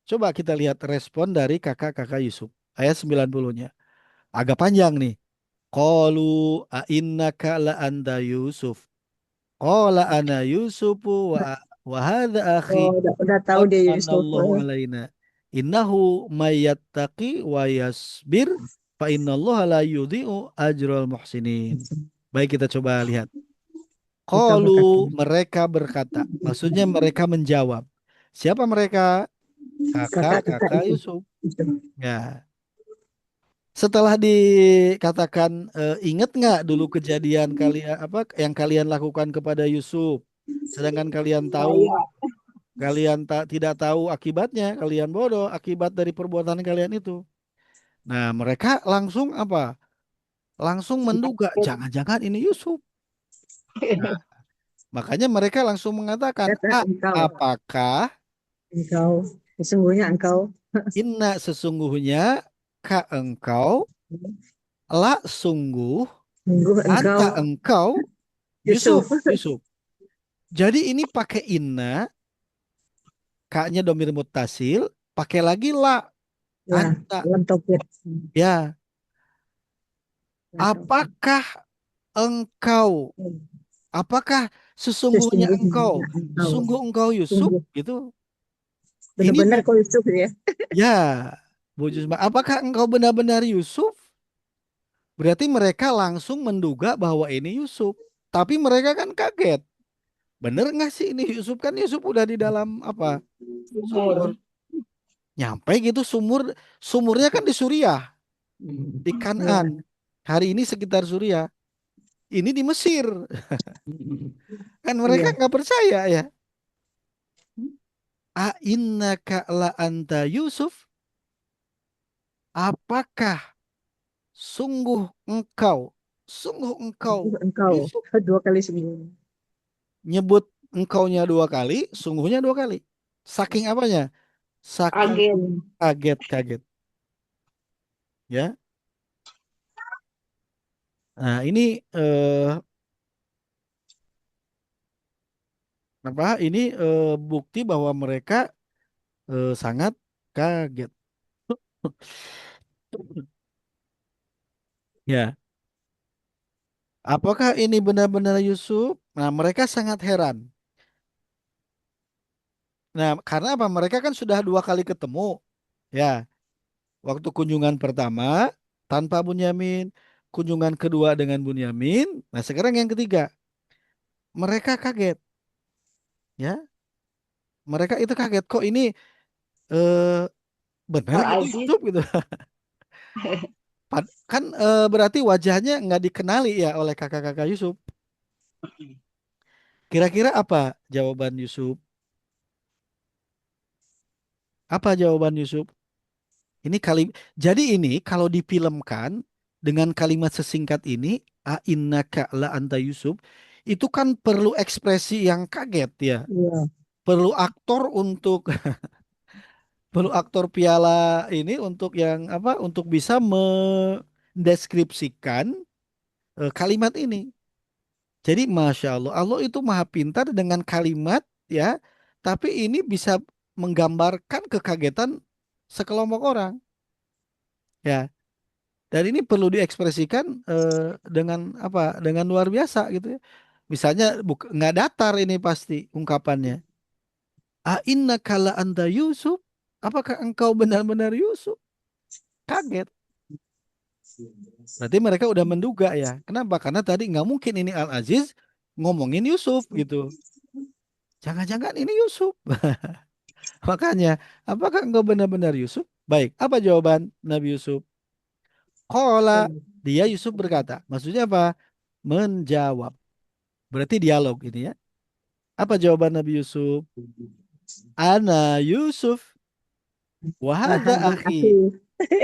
Coba kita lihat respon dari kakak-kakak Yusuf. Ayat 90-nya. Agak panjang nih. Qalu ainnaka la anta Yusuf. Qala ana Yusufu wa hadha akhi. Oh, udah tahu Qad dia Yusuf. manallahu alaina. Innahu mayattaqi wa yasbir fa innallaha la yudhi'u ajral muhsinin. Baik, kita coba lihat. Mereka Qalu, berkata, mereka berkata. Maksudnya mereka menjawab. Siapa mereka? kakak-kakak Kakak-kakak itu. Yusuf. Ya. Setelah dikatakan ingat nggak dulu kejadian kalian apa yang kalian lakukan kepada Yusuf, sedangkan kalian tahu Saya tidak tahu akibatnya, kalian bodoh akibat dari perbuatan kalian itu. Nah, mereka langsung apa? Langsung menduga jangan-jangan ini Yusuf. Nah, makanya mereka langsung mengatakan, kata engkau, apakah engkau, sesungguhnya engkau, inna sesungguhnya ka engkau la sungguh sungguh engkau anta engkau Yusuf, Yusuf. Yusuf. Jadi ini pakai inna, kaknya domir mutasil, pakai lagi la, Ya, anta. dalam topik. Ya, Ya, topik. apakah engkau, apakah sesungguhnya engkau, Sesungguhnya engkau, sungguh engkau Yusuf, sungguh gitu. Ini benar-benar bu, kau Yusuf ya. ya, Bu Juzma, apakah engkau benar-benar Yusuf? Berarti mereka langsung menduga bahwa ini Yusuf. Tapi mereka kan kaget. Bener nggak sih ini Yusuf? Kan Yusuf udah di dalam apa? Umur. Sumur. Nyampe gitu sumurnya kan di Suriah, di Kanan. Ya, Hari ini sekitar Suriah. Ini di Mesir. Kan mereka iya. nggak percaya ya. A innaka la anta Yusuf? Apakah sungguh engkau? Sungguh engkau Sungguh engkau Yusuf? dua kali sungguh. Nyebut engkaunya dua kali, sungguhnya dua kali. Saking apanya? Saking Agen. kaget-kaget. Ya. Nah, ini apa? Ini bukti bahwa mereka sangat kaget. Ya. Apakah ini benar-benar Yusuf? Nah, mereka sangat heran. Nah, karena apa? Mereka kan sudah dua kali ketemu. Ya, waktu kunjungan pertama tanpa Bunyamin, kunjungan kedua dengan Bunyamin. Nah, sekarang yang ketiga, mereka kaget, ya. Mereka itu kaget kok ini eh, benar gitu Al-Aziz. Yusuf gitu. Kan berarti wajahnya nggak dikenali ya oleh kakak-kakak Yusuf. Kira-kira apa jawaban Yusuf? Apa jawaban Yusuf? Ini jadi ini kalau difilmkan dengan kalimat sesingkat ini, innaka la anta Yusuf, itu kan perlu ekspresi yang kaget ya. Iya. Perlu aktor untuk perlu aktor piala ini untuk yang apa? Untuk bisa mendeskripsikan kalimat ini. Jadi Masya Allah, Allah itu maha pintar dengan kalimat ya, tapi ini bisa menggambarkan kekagetan sekelompok orang ya. Dan ini perlu diekspresikan dengan apa? Dengan luar biasa gitu ya. Misalnya nggak datar ini pasti ungkapannya. Inna kala anta Yusuf? Apakah engkau benar-benar Yusuf? Kaget. Berarti mereka udah menduga ya. Kenapa? Karena tadi nggak mungkin ini Al-Aziz ngomongin Yusuf gitu. Jangan-jangan ini Yusuf. Makanya, apakah engkau benar-benar Yusuf? Baik, apa jawaban Nabi Yusuf? Qala, dia Yusuf berkata. Maksudnya apa? Menjawab. Berarti dialog ini ya. Apa jawaban Nabi Yusuf? Ana Yusuf, wahada Wahada akhi. aku.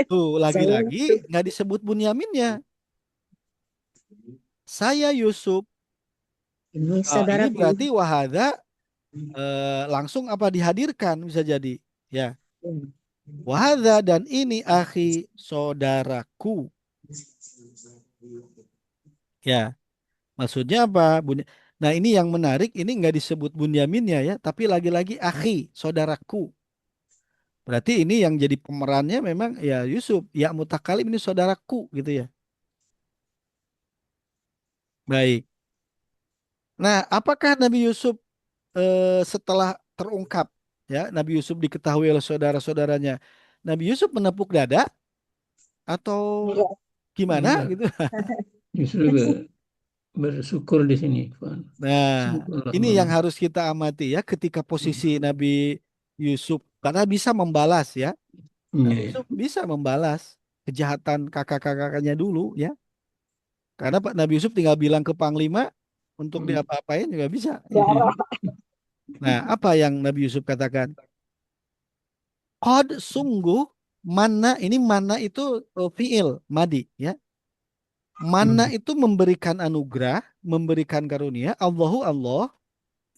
Tuh, Saya lagi-lagi nggak disebut Bunyaminnya. Saya Yusuf. ini Ini saudaraku. berarti wahada langsung apa dihadirkan bisa jadi. Ya. Wahada dan ini akhi saudaraku. Ya. Maksudnya apa? Nah ini yang menarik, ini nggak disebut Bunyaminnya ya, tapi lagi-lagi akhi, saudaraku. Berarti ini yang jadi pemerannya memang ya Yusuf, ya mutakalim ini saudaraku gitu ya. Baik. Nah, apakah Nabi Yusuf setelah terungkap ya, Nabi Yusuf diketahui oleh saudara-saudaranya, Nabi Yusuf menepuk dada atau Enggak. gimana Enggak, gitu? justru bersyukur di sini, Pak. Nah, Syukurlah ini yang Allah. harus kita amati ya ketika posisi Nabi Yusuf karena bisa membalas ya. Iya, Nabi ya. Yusuf bisa membalas kejahatan kakak-kakaknya dulu ya. Karena Pak Nabi Yusuf tinggal bilang ke Panglima untuk diapa-apain juga bisa. Darah. Nah, apa yang Nabi Yusuf katakan? Qad sungguh mana ini mana itu fiil madi ya. Mana Hmm. itu memberikan anugerah, memberikan karunia. Allahu Allah.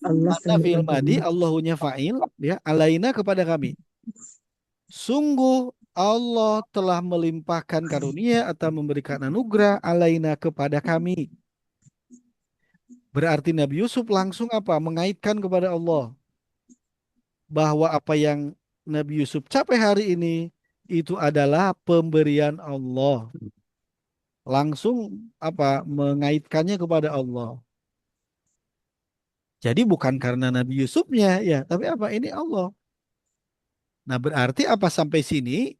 Allah Mana telah fiil memberikan madi, Allahunya fa'il ya. Alaina kepada kami. Sungguh Allah telah melimpahkan karunia atau memberikan anugerah alaina kepada kami. Berarti Nabi Yusuf langsung apa? Mengaitkan kepada Allah bahwa apa yang Nabi Yusuf capai hari ini itu adalah pemberian Allah. Langsung apa? Mengaitkannya kepada Allah. Jadi bukan karena Nabi Yusufnya ya, tapi apa? Ini Allah. Nah, berarti apa sampai sini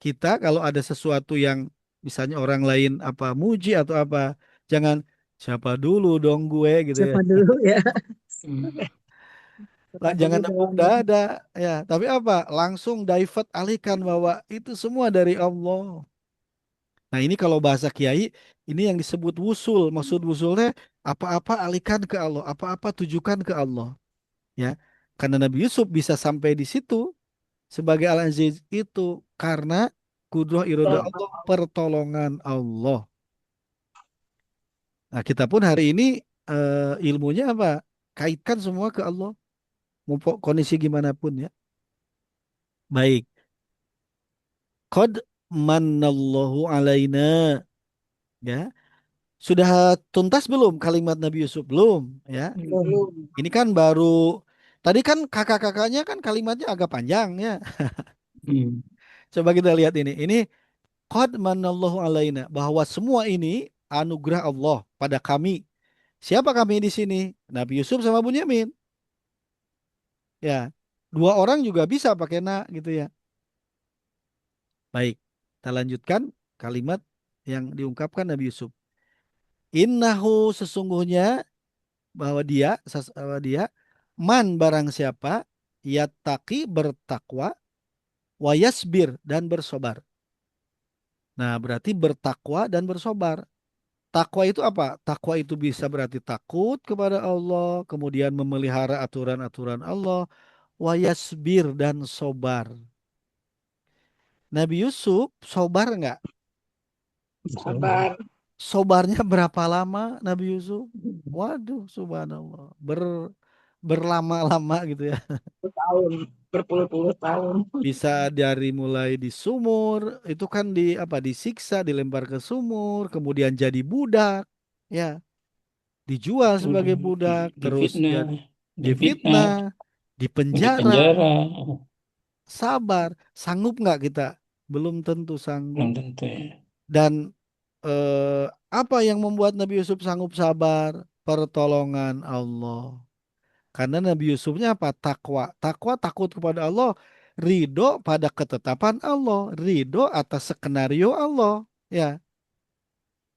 kita kalau ada sesuatu yang misalnya orang lain apa muji atau apa, jangan siapa dulu dong gue gitu ya. siapa dulu ya. Hmm. Siapa dulu Jangan nepuk dong. dada ya, tapi apa? Langsung divert alihkan bahwa itu semua dari Allah. Nah, ini kalau bahasa kiai ini yang disebut wusul. Maksud wusulnya apa-apa alihkan ke Allah, apa-apa tujukan ke Allah, ya. Karena Nabi Yusuf bisa sampai di situ sebagai Al-Aziz itu karena kudrah iroda Allah, pertolongan Allah. Nah, kita pun hari ini ilmunya apa? Kaitkan semua ke Allah, mau kondisi gimana pun ya. Baik. Qad manallahu alaina. Ya. Sudah tuntas belum kalimat Nabi Yusuf? Belum. Ya. Belum. Ini kan baru, tadi kan kakak-kakaknya kan kalimatnya agak panjang ya. Hmm. Coba kita lihat ini. Ini qad manallahu alaina. Bahwa semua ini anugerah Allah pada kami. Siapa kami di sini? Nabi Yusuf sama Bunyamin. Ya. Dua orang juga bisa pakai na gitu ya. Baik, kita lanjutkan kalimat yang diungkapkan Nabi Yusuf. Innahu sesungguhnya bahwa dia man barang siapa yattaqi bertakwa wa yasbir dan bersobar. Nah, berarti bertakwa dan bersobar. Takwa itu apa? Takwa itu bisa berarti takut kepada Allah, kemudian memelihara aturan-aturan Allah, wa yasbir dan sobar. Nabi Yusuf sobar nggak? Sabar. Sobarnya berapa lama Nabi Yusuf? Waduh, subhanallah. Berlama-lama gitu ya. Bertahun, berpuluh-puluh tahun. Bisa dari mulai di sumur, itu kan disiksa, dilempar ke sumur, kemudian jadi budak, ya, dijual sebagai budak, terus difitnah, ya difitnah, difitnah, di dipenjara, penjara, sabar, sanggup nggak kita? Belum tentu belum sanggup. tentu ya. Dan apa yang membuat Nabi Yusuf sanggup sabar? Pertolongan Allah. Karena Nabi Yusufnya apa? Takwa. Takwa takut kepada Allah. Ridho pada ketetapan Allah. Ridho atas skenario Allah. Ya.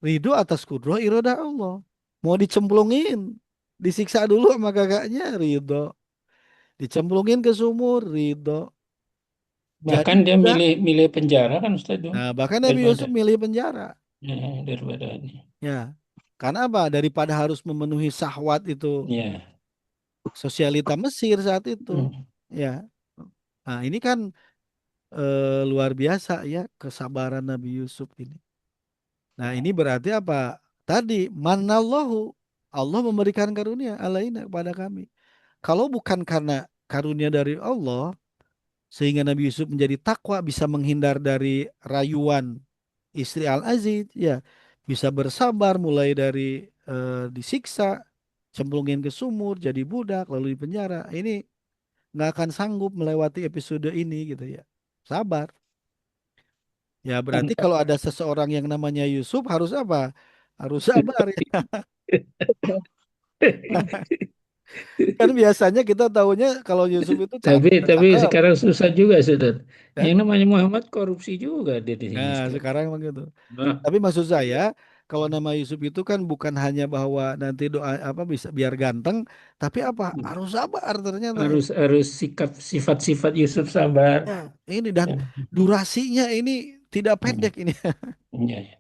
Ridho atas kudroh irodah Allah. Mau dicemplungin. Disiksa dulu sama kakaknya. Ridho. Dicemplungin ke sumur. Ridho. Jadi Bahkan dia budak. milih milih penjara kan Ustaz itu Nah, bahkan Nabi daripada Yusuf milih penjara. ya, daripada ini. Ya. Karena apa? Daripada harus memenuhi syahwat itu Ya. sosialita Mesir saat itu. Hmm. Ya. Nah, ini kan luar biasa ya kesabaran Nabi Yusuf ini. Nah, ini berarti apa? Tadi manallahu Allah memberikan karunia alaina kepada kami. Kalau bukan karena karunia dari Allah sehingga Nabi Yusuf menjadi takwa bisa menghindar dari rayuan istri Al-Aziz ya, bisa bersabar mulai dari disiksa, cemplungin ke sumur, jadi budak, lalu di penjara. Ini nggak akan sanggup melewati episode ini gitu ya. Sabar. Ya Kan, berarti kalau ada seseorang yang namanya Yusuf harus apa? Harus sabar ya. Kan biasanya kita tahunya kalau Yusuf itu tapi cakep sekarang susah juga Ustaz. ya. Yang namanya Muhammad korupsi juga dia di sini Nah sekarang. sekarang begitu. Nah, Tapi maksud saya kalau nama Yusuf itu kan bukan hanya bahwa nanti doa apa bisa biar ganteng, tapi apa harus sabar ternyata. harus harus sikap sifat-sifat Yusuf sabar. Ya, ini dan Ya. durasinya ini tidak Hmm. pendek ini. Ya, ya.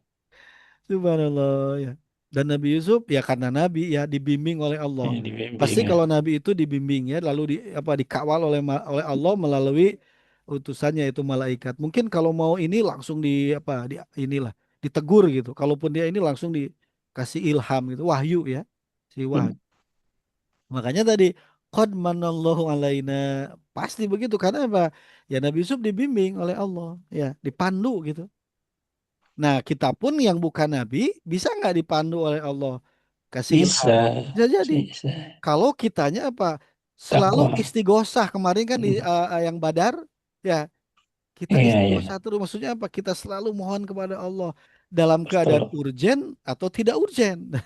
Subhanallah ya. Dan Nabi Yusuf ya karena Nabi ya dibimbing oleh Allah. Ini dibimbing Pasti ya. kalau Nabi itu dibimbing ya lalu dikawal oleh Allah melalui utusannya itu malaikat. Mungkin kalau mau ini langsung inilah ditegur gitu. Kalaupun dia ini langsung dikasih ilham gitu, wahyu ya. Si wahyu. Hmm. Makanya tadi qad manallahu alaina pasti begitu karena apa? Ya Nabi Yusuf dibimbing oleh Allah ya, dipandu gitu. Nah, kita pun yang bukan nabi bisa nggak dipandu oleh Allah kasih ilham? Bisa, Bisa jadi. bisa. Kalau kitanya apa? Selalu Takwa. istighosah kemarin kan di Hmm. yang Badar ya kita Iya, istighosah iya. terus. Maksudnya apa? Kita selalu mohon kepada Allah dalam keadaan Betul. urgen atau tidak urgen.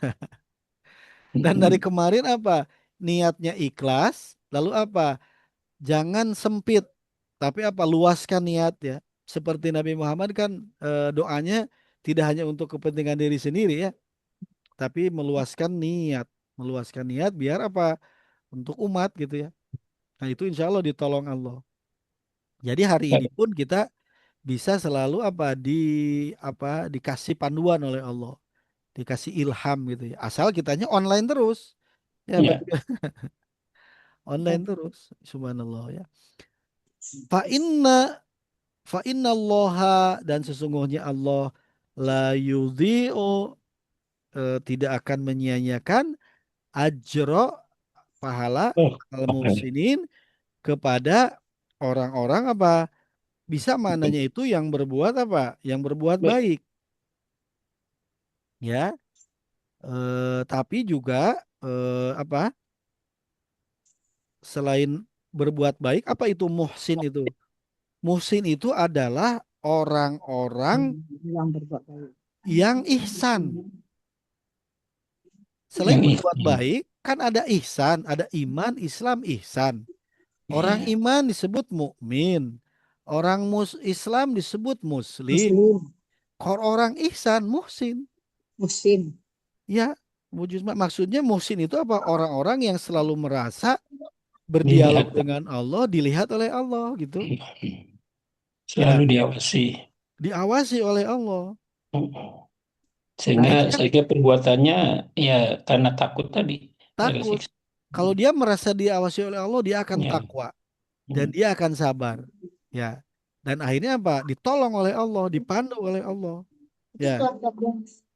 Dan dari Hmm. kemarin apa? Niatnya ikhlas. Lalu apa? Jangan sempit, tapi apa? Luaskan niat ya. Seperti Nabi Muhammad kan doanya tidak hanya untuk kepentingan diri sendiri ya, tapi meluaskan niat biar apa? Untuk umat gitu ya. Nah itu insya Allah ditolong Allah. Jadi hari ini pun kita bisa selalu dikasih panduan oleh Allah, dikasih ilham gitu ya. Asal kitanya online terus, ya Ya, betul. Online terus, subhanallah ya. Fa inna Fa innallaha dan sesungguhnya Allah la yudhi'u tidak akan menyia-nyiakan ajro pahala oh, al oke. muhsinin kepada orang-orang apa bisa mananya itu yang berbuat apa yang berbuat baik ya. Tapi juga apa selain berbuat baik apa itu muhsin itu muhsin itu adalah orang-orang Yang berbuat baik. yang ihsan. Selain Yang berbuat ini. baik, kan ada ihsan, ada iman, Islam, ihsan. Orang Iya. iman disebut mukmin. Orang Islam disebut muslim. Muslim, Kalau orang ihsan muhsin. musim. Ya, maksudnya muhsin itu apa? Orang-orang yang selalu merasa berdialog Dilihat, Pak. dengan Allah, dilihat oleh Allah gitu. Selalu Ya, diawasi. diawasi oleh Allah. Nah, Sehingga itu yang saya kira perbuatannya ya karena takut tadi dari takut. siksa. Kalau dia merasa diawasi oleh Allah, dia akan Ya. takwa dan dia akan sabar. Ya. Dan akhirnya apa? Ditolong oleh Allah, dipandu oleh Allah. Ya.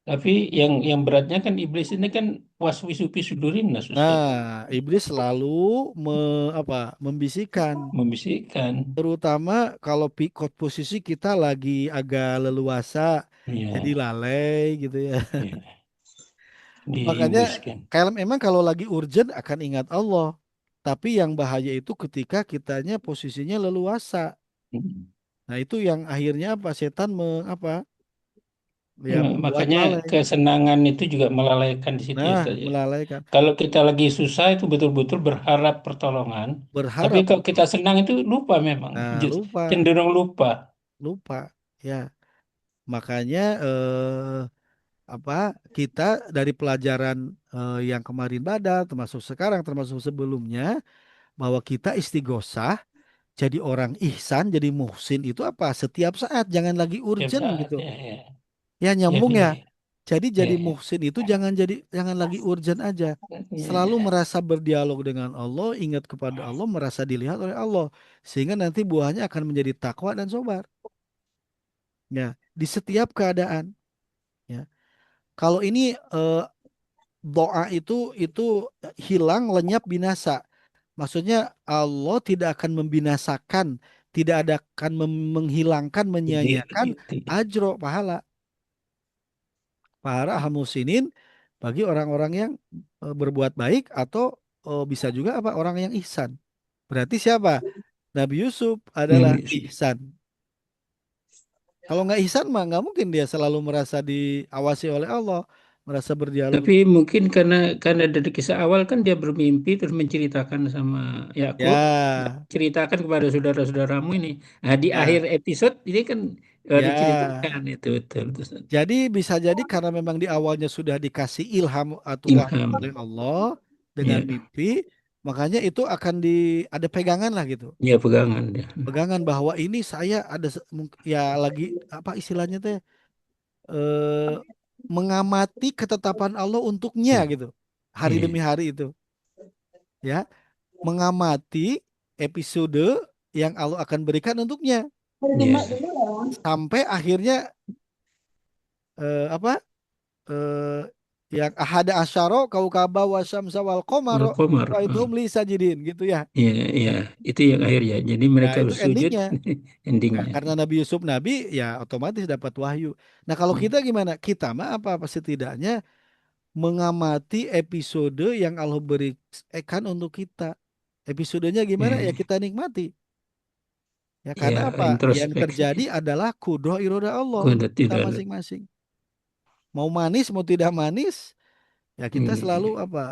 Tapi yang beratnya kan iblis ini kan waswisupi sudurin nah Nah, Ustaz. iblis selalu membisikkan, Membisikkan. terutama kalau pikot posisi kita lagi agak leluasa, jadi Ya, lalai gitu ya. ya, Makanya diimbuskan. kalau memang kalau lagi urgent akan ingat Allah. Tapi yang bahaya itu ketika kitanya posisinya leluasa. Nah, itu yang akhirnya apa? Setan ya Ya, membuat makanya lalai. kesenangan itu juga melalaikan di situ ya Nah, Ustaz ya. melalaikan. Kalau kita lagi susah itu betul-betul berharap pertolongan. Tapi Berharap kalau kita betul. senang itu lupa memang. Nah, lupa, Cenderung lupa. lupa. Ya, makanya apa kita dari pelajaran yang kemarin Badar, termasuk sekarang, termasuk sebelumnya, bahwa kita istighosah jadi orang ihsan, jadi muhsin itu apa? Setiap saat, jangan lagi Tiap urgent saat gitu. ya, ya. Ya Ya, nyambung ya. ya, Jadi ya. muhsin itu jangan lagi urgent aja. Selalu Ya. merasa berdialog dengan Allah, ingat kepada Allah, merasa dilihat oleh Allah, sehingga nanti buahnya akan menjadi takwa dan sobar. Ya, di setiap keadaan. Ya, kalau ini doa itu hilang, lenyap, binasa. Maksudnya Allah tidak akan membinasakan, tidak ada akan menghilangkan, menyia-nyiakan ajro pahala. Pahala ahal musinin bagi orang-orang yang berbuat baik atau bisa juga apa orang yang ihsan. Berarti siapa? Nabi Yusuf adalah Hmm. ihsan. Kalau nggak ihsan mah nggak mungkin dia selalu merasa diawasi oleh Allah, merasa berdialog. Tapi mungkin karena dari kisah awal kan dia bermimpi terus menceritakan sama Yakub, Ya, ceritakan kepada saudara-saudaramu ini. Nah, di akhir ya, episode ini kan ya. diceritakan itu betul, betul. Jadi bisa jadi karena memang di awalnya sudah dikasih ilham atau wahyu Ilham, oleh Allah dengan ya, mimpi, makanya itu akan ada pegangan lah gitu. ya pegangan dia. Pegangan bahwa ini saya ada ya lagi apa istilahnya teh eh, mengamati ketetapan Allah untuknya Ya, gitu. Hari ya, demi hari itu ya, mengamati episode yang Allah akan berikan untuknya ya. sampai akhirnya apa eh, yang ahada asyaro kaukaba wasyamsa wal qamaro Al-Qamar. raituhum li sajidin gitu ya. Ya, ya, itu yang akhirnya. Jadi Ya mereka itu sujud endingnya. Nah, endingnya. karena Nabi Yusuf nabi ya otomatis dapat wahyu. Nah, kalau kita gimana? Kita mah apa setidaknya mengamati episode yang Allah berikan untuk kita. Episodenya gimana? Ya Ya, kita nikmati. Ya karena ya apa? Yang terjadi introspeksi. adalah kudrah iroda Allah untuk Kudat kita tidak ada. masing-masing. Mau manis mau tidak manis, ya kita selalu Hmm. apa?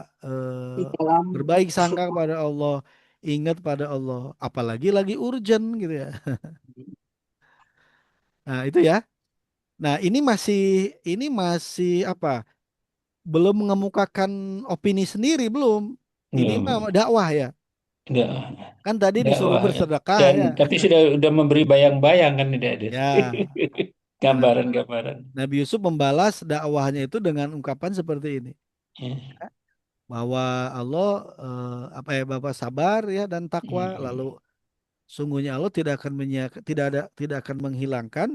Di eh, dalam berbaik sangka suka kepada Allah, ingat pada Allah, apalagi lagi urgent gitu ya. Nah, itu ya. Nah, ini masih apa? Belum mengemukakan opini sendiri belum. Ini mah Belum. dakwah ya. Udah, Kan tadi disuruh dakwah ya. bersedekah Dan ya. tapi sudah memberi bayang-bayang kan tidak ada. Ya. Nah, Gambaran-gambaran. Nabi Yusuf membalas dakwahnya itu dengan ungkapan seperti ini, Ya. bahwa Allah apa ya Bapak sabar ya dan takwa, lalu Hmm. sungguhnya Allah tidak akan tidak akan menghilangkan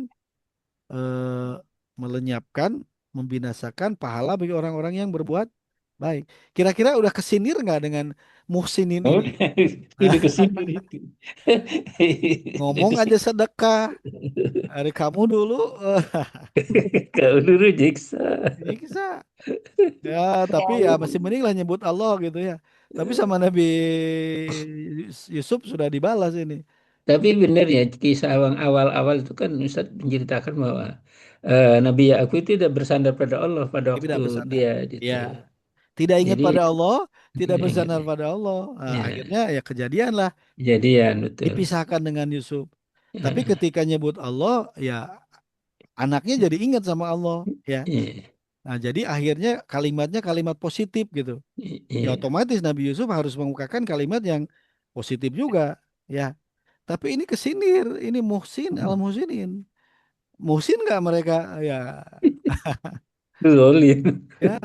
eh, melenyapkan, membinasakan pahala bagi orang-orang yang berbuat baik. Kira-kira udah kesindir nggak dengan muhsinin Oh, ini? udah ke sini itu. Udah Ngomong ke aja sini. sedekah. Hari kamu dulu Kau dulu Jeksa. nyiksa. Ya, tapi ya masih mending lah nyebut Allah gitu ya. Tapi sama Nabi Yusuf sudah dibalas ini. Tapi benar ya, kisah awal-awal itu kan Ustaz menceritakan bahwa Nabi Yakub itu tidak bersandar pada Allah pada waktu Tidak bersandar. dia itu. Ya, Tidak ingat Jadi pada Allah, tidak tidak ingat bersandar ya. pada Allah. Nah, Ya, akhirnya ya kejadian lah kejadian betul. dipisahkan dengan Yusuf. Tapi Ya, ketika nyebut Allah, ya anaknya jadi ingat sama Allah, ya. iya, Nah, jadi akhirnya kalimatnya kalimat positif gitu. Ya iya. otomatis Nabi Yusuf harus mengucapkan kalimat yang positif juga, ya. Tapi ini kesindir, ini Muhsin al-Muhsinin. Muhsin nggak mereka? Ya, Zolim. ya,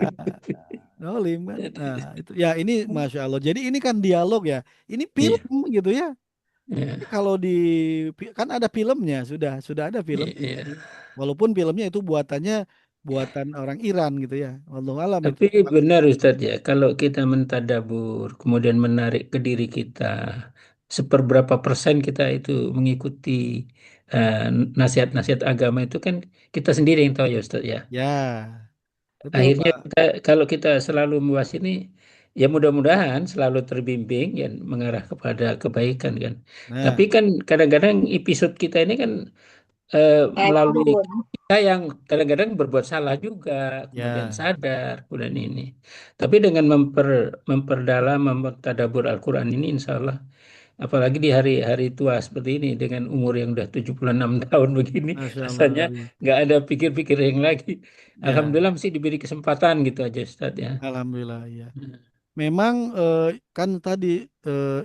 dolim kan. Nah, itu ya ini Masya Allah. Jadi ini kan dialog ya. Ini Iya, film gitu ya. Ini iya, kalau di kan ada filmnya, sudah ada film. iya. Walaupun filmnya itu buatan orang Iran gitu ya. Wallahu alam itu. Tapi benar Ustadz ya, kalau kita mentadabur, kemudian menarik ke diri kita, seperberapa persen kita itu mengikuti eh, nasihat-nasihat agama itu kan kita sendiri yang tahu ya Ustadz ya. Ya, betul Akhirnya Pak. kalau kita selalu membahas ini, ya mudah-mudahan selalu terbimbing dan mengarah kepada kebaikan kan. Tapi Nah, kan kadang-kadang episode kita ini kan Naik melalui turun. kita yang kadang-kadang berbuat salah juga, kemudian ya, sadar, kemudian ini. Tapi dengan memperdalam, mempertadabur Al-Quran ini, insya Allah, apalagi di hari-hari tua seperti ini, dengan umur yang udah 76 tahun begini, Masya rasanya Allah. Iya. nggak ada pikir-pikir yang lagi. Ya, Alhamdulillah masih diberi kesempatan gitu aja, Ustaz ya. alhamdulillah ya. Memang kan tadi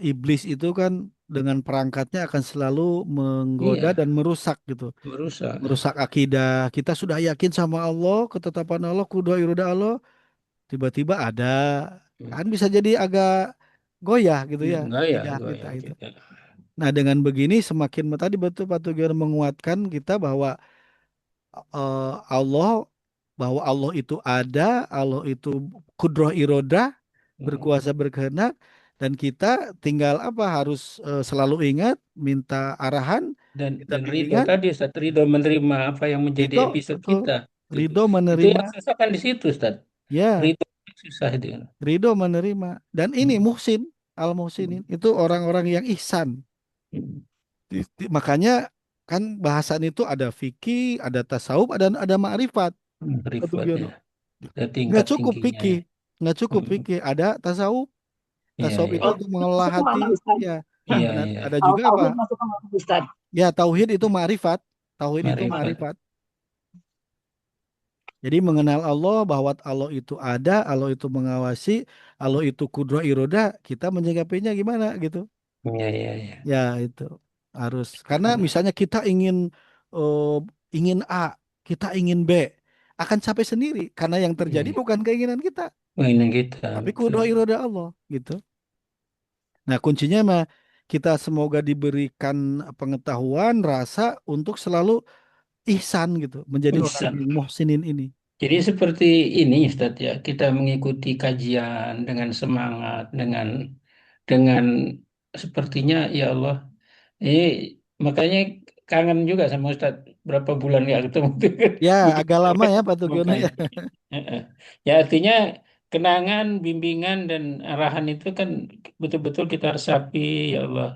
iblis itu kan dengan perangkatnya akan selalu menggoda Iya, dan merusak gitu. merusak. Merusak akidah. Kita sudah yakin sama Allah, ketetapan Allah, kudus iroda Allah, tiba-tiba ada kan bisa jadi agak goyah gitu ya Enggak ya, akidah enggak kita ya itu. kita. Nah, dengan begini semakin tadi betul Pak Tugiono menguatkan kita bahwa Allah bahwa Allah itu ada, Allah itu kudroh irodah, berkuasa berkehendak, dan kita tinggal apa harus selalu ingat, minta arahan, Dan kita dan ridho bimbingan, tadi Ustaz, ridho menerima apa yang menjadi ridho, episode betul, kita. Itu, ridho itu menerima, yang susah kan di situ Ustaz. ya, Ridho yang susah itu. ridho menerima, dan ini Hmm. muhsin, al muhsinin itu orang-orang yang ihsan. Hmm. Makanya kan bahasan itu ada fikih, ada tasawuf, ada ma'rifat. Betul Privat Giono. ya. Dan Nggak tingkat cukup tingginya fikih, ya. nggak cukup Hmm. fikih. Ada tasawuf. Iya, Tasawuf iya. itu Oh, untuk mengelola masuk ke hati. mana Ustaz? Ya, Iya, iya. ada Tahu juga apa? tauhid masuk ke mana Ustaz? Ya, tauhid itu ma'rifat. Tauhid itu Marifat. ma'rifat. Jadi mengenal Allah bahwa Allah itu ada, Allah itu mengawasi, Allah itu kudro iroda, kita menyikapinya gimana gitu. Iya, iya, iya. Ya itu harus karena misalnya kita ingin eh, ingin A, kita ingin B, akan capek sendiri karena yang terjadi Iya. bukan keinginan kita, Oh, ini kita tapi betul. kudro iroda Allah gitu. Nah, kuncinya mah kita semoga diberikan pengetahuan, rasa untuk selalu ihsan gitu, menjadi orang Ihsan. yang muhsinin ini. Jadi seperti ini Ustaz ya, kita mengikuti kajian dengan semangat, dengan sepertinya ya Allah. Ini makanya kangen juga sama Ustaz berapa bulan nggak ketemu Ya, begitu agak lama ya Pak Tugiono ya. mengkaji. Heeh. Ya artinya kenangan, bimbingan dan arahan itu kan betul-betul kita resapi ya Allah.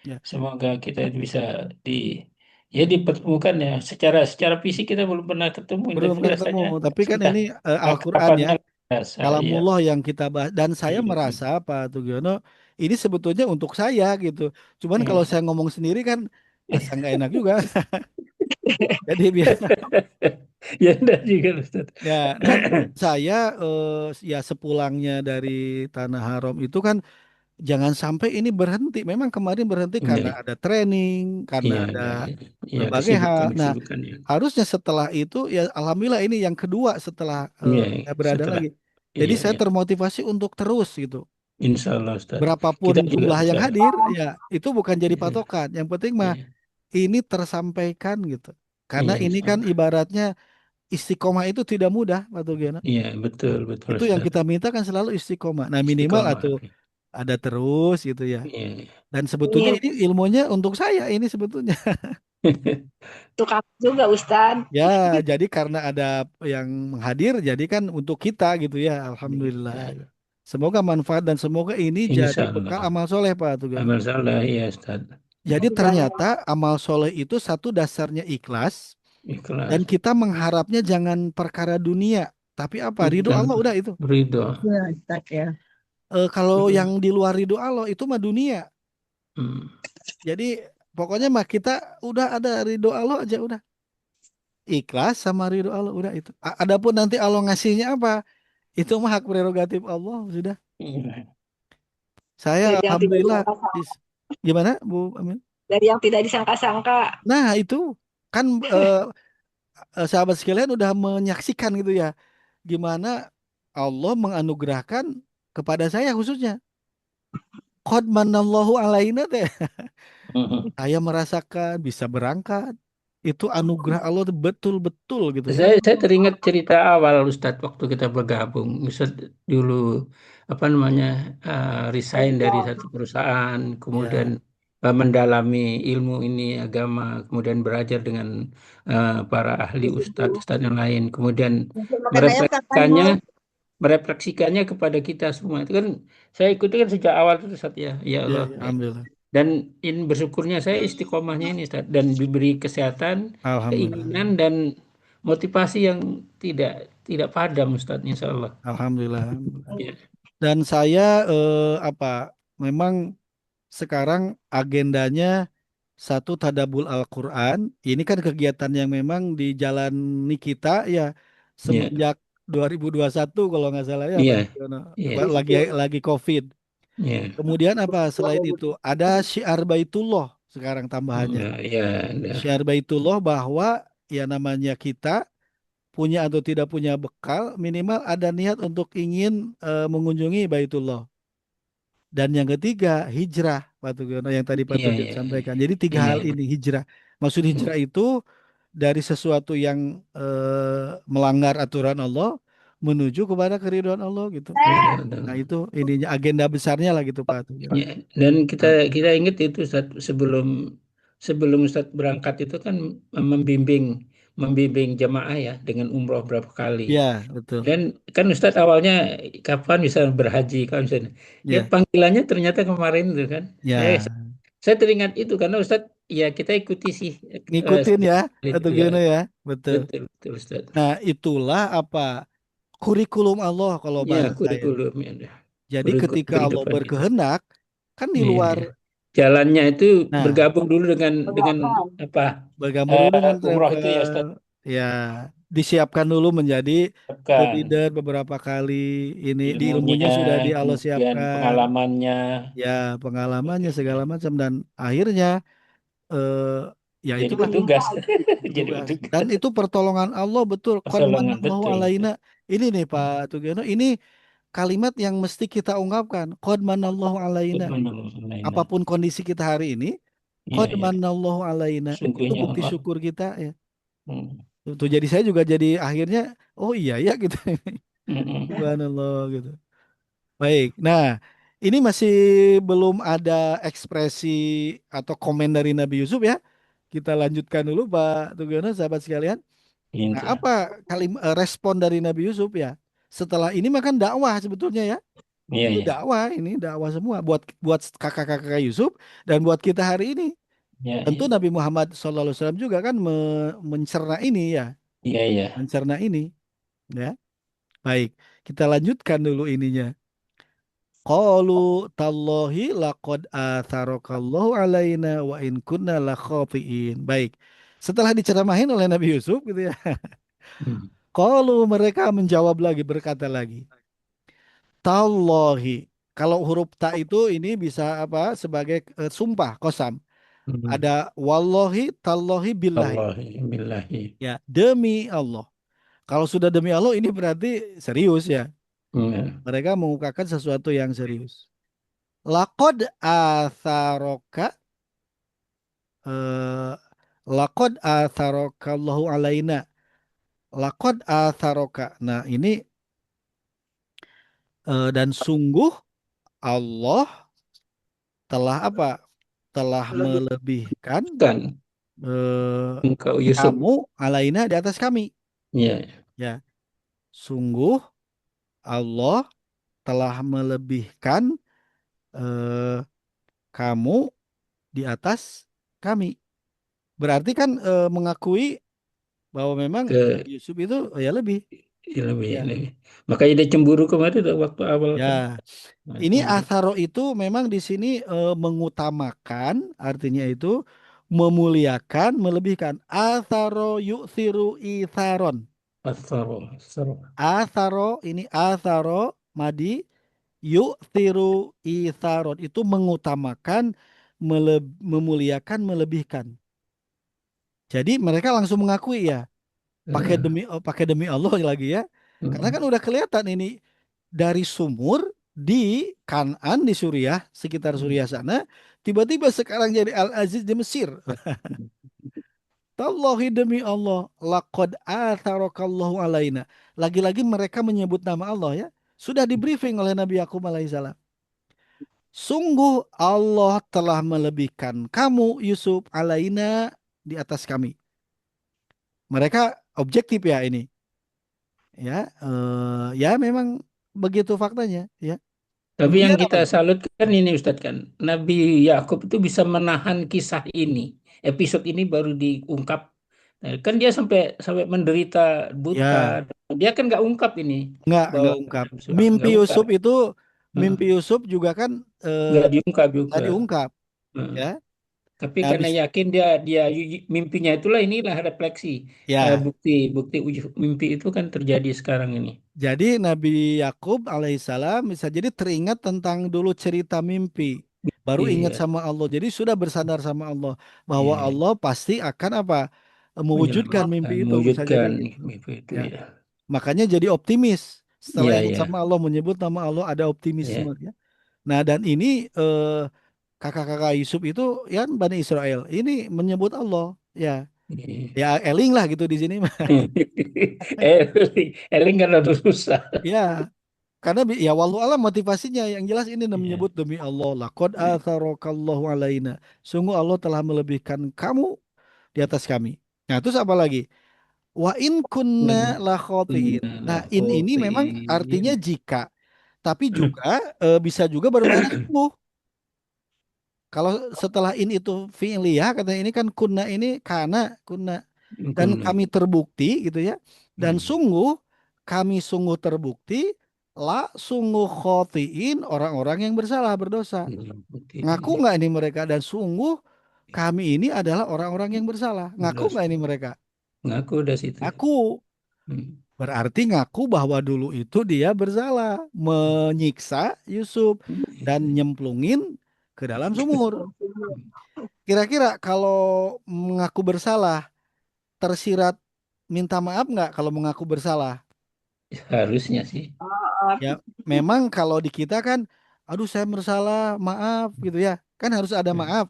Ya, Semoga kita bisa di ya dipertemukan ya. Secara fisik kita belum pernah ketemu, belum tapi ketemu, rasanya tapi kan sudah ini Al-Qur'an ya, akrabannya biasa. Ya. kalamullah yang kita bahas dan saya Iya. merasa Pak Tugiono ini sebetulnya untuk saya gitu. Cuman kalau Iya. saya ngomong sendiri kan asa nggak enak juga. Jadi biar Ya enggak juga Ustaz. ya, dan saya ya sepulangnya dari Tanah Haram itu kan jangan sampai ini berhenti. Memang kemarin berhenti karena Iya, ada training, karena iya, ada iya, iya, berbagai hal. Nah, kesibukan-kesibukan ya. harusnya setelah itu ya alhamdulillah ini yang kedua setelah Iya, saya berada setelah lagi. Jadi iya, saya iya. termotivasi untuk terus gitu. Insya Allah Ustaz. Berapapun Kita juga jumlah yang bisa. hadir, ya itu bukan jadi Iya, patokan. Yang penting mah iya, ini tersampaikan gitu. Karena iya, ini insya kan Allah. ibaratnya istiqomah itu tidak mudah, Pak Tugiono. Iya, betul, betul Itu yang Ustaz. kita minta kan selalu istiqomah. Nah, minimal Istiqomah. atau ada terus gitu ya. Iya. Dan sebetulnya Ini ini ilmunya untuk saya ini sebetulnya. untuk aku juga Ustaz. Ya, jadi karena ada yang hadir, jadi kan untuk kita gitu ya. Alhamdulillah. Semoga manfaat dan semoga ini jadi Insya bekal Allah. amal soleh Pak Tugiono. Amal salah ya Ustaz. Jadi Banyak ternyata amal soleh itu satu dasarnya ikhlas dan Ikhlas. kita mengharapnya jangan perkara dunia. Tapi apa? Ridho bukan Allah udah itu. ridho. Ya, Ustaz ya. Kalau yang Mm, di luar ridho Allah itu mah dunia. mm, Jadi pokoknya mah kita udah ada ridho Allah aja udah. Ikhlas sama ridho Allah udah itu. Adapun nanti Allah ngasihnya apa? Itu mah hak prerogatif Allah sudah. iya. Saya Dari yang tidak alhamdulillah disangka-sangka. gimana Bu Amin? Dari yang tidak disangka-sangka. Nah, itu kan sahabat sekalian udah menyaksikan gitu ya. Gimana Allah menganugerahkan kepada saya khususnya. Qad manallahu alaina teh. Mm. Saya merasakan bisa berangkat. Itu anugerah Allah tuh betul-betul gitu ya. Saya teringat cerita awal Ustadz waktu kita bergabung. Ustadz dulu apa namanya resign dari satu perusahaan, kemudian Ya, mendalami ilmu ini agama, kemudian belajar dengan para ahli ustadz yang lain, kemudian Mungkin makan ayam kapan merefleksikannya mau? merefleksikannya kepada kita semua. Itu kan saya ikuti kan sejak awal itu Ustadz ya, ya ya, Allah. ya, alhamdulillah. Dan bersyukurnya saya istiqomahnya ini Ustaz, dan diberi kesehatan, keinginan Alhamdulillah. dan motivasi yang tidak tidak padam Ustaz, insya Allah. Alhamdulillah. Alhamdulillah. Ya, Dan saya apa? Memang sekarang agendanya satu tadabul Al-Quran. Ini kan kegiatan yang memang dijalani kita ya ya, semenjak 2021 kalau nggak salah ya Pak iya, Tigana. iya, Lagi COVID. iya. Kemudian apa selain itu ada syiar Baitullah sekarang tambahannya. Nah, ya, ada. Syiar Baitullah bahwa ya namanya kita punya atau tidak punya bekal minimal ada niat untuk ingin mengunjungi Baitullah. Dan yang ketiga, hijrah, Pak Tugiono, yang tadi Pak Iya, Tugion iya, sampaikan. Jadi tiga iya. hal ini, hijrah. Maksud hijrah itu dari sesuatu yang melanggar aturan Allah menuju kepada keridhaan Allah gitu. Nah Betul. itu ininya agenda besarnya lah gitu Pak Tugiono. Ya, dan kita Nah, kita ingat itu Ustaz, sebelum sebelum Ustaz berangkat itu kan membimbing membimbing jamaah ya dengan umroh berapa kali. ya betul. Dan kan Ustadz awalnya kapan bisa berhaji, kapan bisa. Ya Ya, panggilannya ternyata kemarin itu kan. Saya ya saya teringat itu karena Ustadz ya kita ikuti sih ngikutin ya Pak itu ya. Tugiono ya, betul. Betul betul Ustadz. Nah itulah apa kurikulum Allah kalau Ya bahasa saya. kurikulum ya. Jadi Kurikulum ketika Allah kehidupan kita. berkehendak kan di Iya, luar. iya. Jalannya itu Nah, bergabung dulu dengan Begawan. apa bergabung dulu dengan umroh itu ya Ustadz. ya disiapkan dulu menjadi Kan leader beberapa kali ini di ilmunya ilmunya, sudah di Allah kemudian siapkan pengalamannya. ya pengalamannya segala macam dan akhirnya eh, ya Jadi itulah petugas. Jadi tugas dan petugas. itu pertolongan Allah betul qad Pertolongan manallahu betul. alaina ini nih Pak Tugiono ini kalimat yang mesti kita ungkapkan qad manallahu alaina Subhanallah. apapun kondisi kita hari ini Iya, qad iya. manallahu alaina itu Sungguhnya bukti Allah. syukur kita ya. Hmm. Tuh jadi saya juga jadi akhirnya oh iya ya gitu. Mm-mm. Subhanallah gitu. Baik. Nah, ini masih belum ada ekspresi atau komen dari Nabi Yusuf ya. Kita lanjutkan dulu Pak Tugiono sahabat sekalian. Nah, Gitu. apa respon dari Nabi Yusuf ya? Setelah ini makan dakwah sebetulnya ya. Iya, Ini iya. dakwah, ini dakwah semua buat buat kakak-kakak Yusuf dan buat kita hari ini. Iya, Tentu iya. Nabi Muhammad SAW juga kan mencerna ini ya, Iya, iya. mencerna ini ya. Baik, kita lanjutkan dulu ininya. Qalu tallahi laqad atharokallahu alaina wa in kunna lakhatiin. Baik. Setelah diceramahin oleh Nabi Yusuf gitu ya. Hmm. Qalu mereka menjawab lagi berkata lagi. Tallahi. Kalau huruf ta itu ini bisa apa sebagai sumpah kosam. Hmm. Ada wallahi, tallahi, billahi. Allah billahi. Ya, demi Allah. Kalau sudah demi Allah ini berarti serius ya. Iya. Mereka mengungkapkan sesuatu yang serius. Laqad atharoka eh, laqad atharoka Allahu alaina. Laqad atharoka. Nah, ini dan sungguh Allah telah apa? Telah melebihkan Kan eh, engkau Yusuf. kamu alaina di atas kami. Iya. Ya, sungguh Allah telah melebihkan eh, kamu di atas kami. Berarti kan mengakui bahwa memang Ke Nabi Yusuf itu ya lebih. Ya, lebih, Ya, lebih. Makanya dia cemburu kemarin tuh waktu awal ya. kan. Nah, Ini cemburu. atharo itu memang di sini mengutamakan, artinya itu memuliakan, melebihkan. Atharo yu'thiru itharon. Asaro, asaro. Atharo ini atharo madi yu'thiru itharon itu mengutamakan, memuliakan, melebihkan. Jadi mereka langsung mengakui ya, Eh, pakai demi Allah lagi ya. Karena kan mm, udah kelihatan ini dari sumur di Kanaan di Suriah, sekitar mm, Suriah sana, tiba-tiba sekarang jadi Al-Aziz di Mesir. mm. Tallahi demi Allah, laqad atharakallahu alaina. Lagi-lagi mereka menyebut nama Allah ya. Sudah di briefing oleh Nabi Yakub alaihissalam. Sungguh Allah telah melebihkan kamu Yusuf alaina di atas kami. Mereka objektif ya ini. Ya, ya memang begitu faktanya ya. Tapi yang Kemudian apa kita lagi? salut kan ini Ustadz kan, Nabi Yakub itu bisa menahan kisah ini. Episode ini baru diungkap. Nah, kan dia sampai sampai menderita buta. Ya, Dia kan nggak ungkap ini nggak bahwa ungkap. nggak Mimpi ungkap. Yusuf itu, mimpi Nah, Yusuf juga kan nggak diungkap nggak juga. diungkap Nah, ya. tapi Ya, karena yakin dia dia mimpinya itulah inilah refleksi ya. bukti bukti mimpi itu kan terjadi sekarang ini. Jadi Nabi Yakub alaihissalam bisa jadi teringat tentang dulu cerita mimpi. Baru ingat Iya, sama Allah. Jadi sudah bersandar sama Allah bahwa iya. Allah pasti akan apa? Mewujudkan mimpi Menyelamatkan, itu bisa jadi mewujudkan gitu. mimpi itu Ya. ya. Makanya jadi optimis. Setelah Iya, ingat iya, sama Allah menyebut nama Allah ada optimisme iya. ya. Nah, dan ini kakak-kakak Yusuf itu ya Bani Israel ini menyebut Allah ya. Iya. Ya eling lah gitu di sini. Eling kan ada susah. Ya, karena ya walau alam motivasinya yang jelas ini Iya. menyebut demi Allah laqad atharakallahu alaina. Sungguh Allah telah melebihkan kamu di atas kami. Nah, terus apa lagi? Wa in kunna la khotiin. Nah, Innalah in ini memang artinya khotin. jika, tapi juga bisa juga bermakna sungguh. Kalau setelah in itu fi'liyah kata ini kan kunna ini karena kunna dan Kunna. kami terbukti gitu ya. Dan Hmm. sungguh kami sungguh terbukti sungguh khotiin orang-orang yang bersalah berdosa. Innalah Ngaku khotin. nggak ini mereka dan sungguh kami ini adalah orang-orang yang bersalah. Ngaku nggak ini Berdosa. mereka? Ngaku udah situ. Ngaku. Hmm. Berarti ngaku bahwa dulu itu dia bersalah menyiksa Yusuf dan nyemplungin ke dalam sumur. Kira-kira kalau mengaku bersalah, tersirat minta maaf nggak kalau mengaku bersalah? Harusnya sih. Ya, memang kalau di kita kan, aduh saya bersalah, maaf gitu ya. Kan harus ada Hmm. maaf.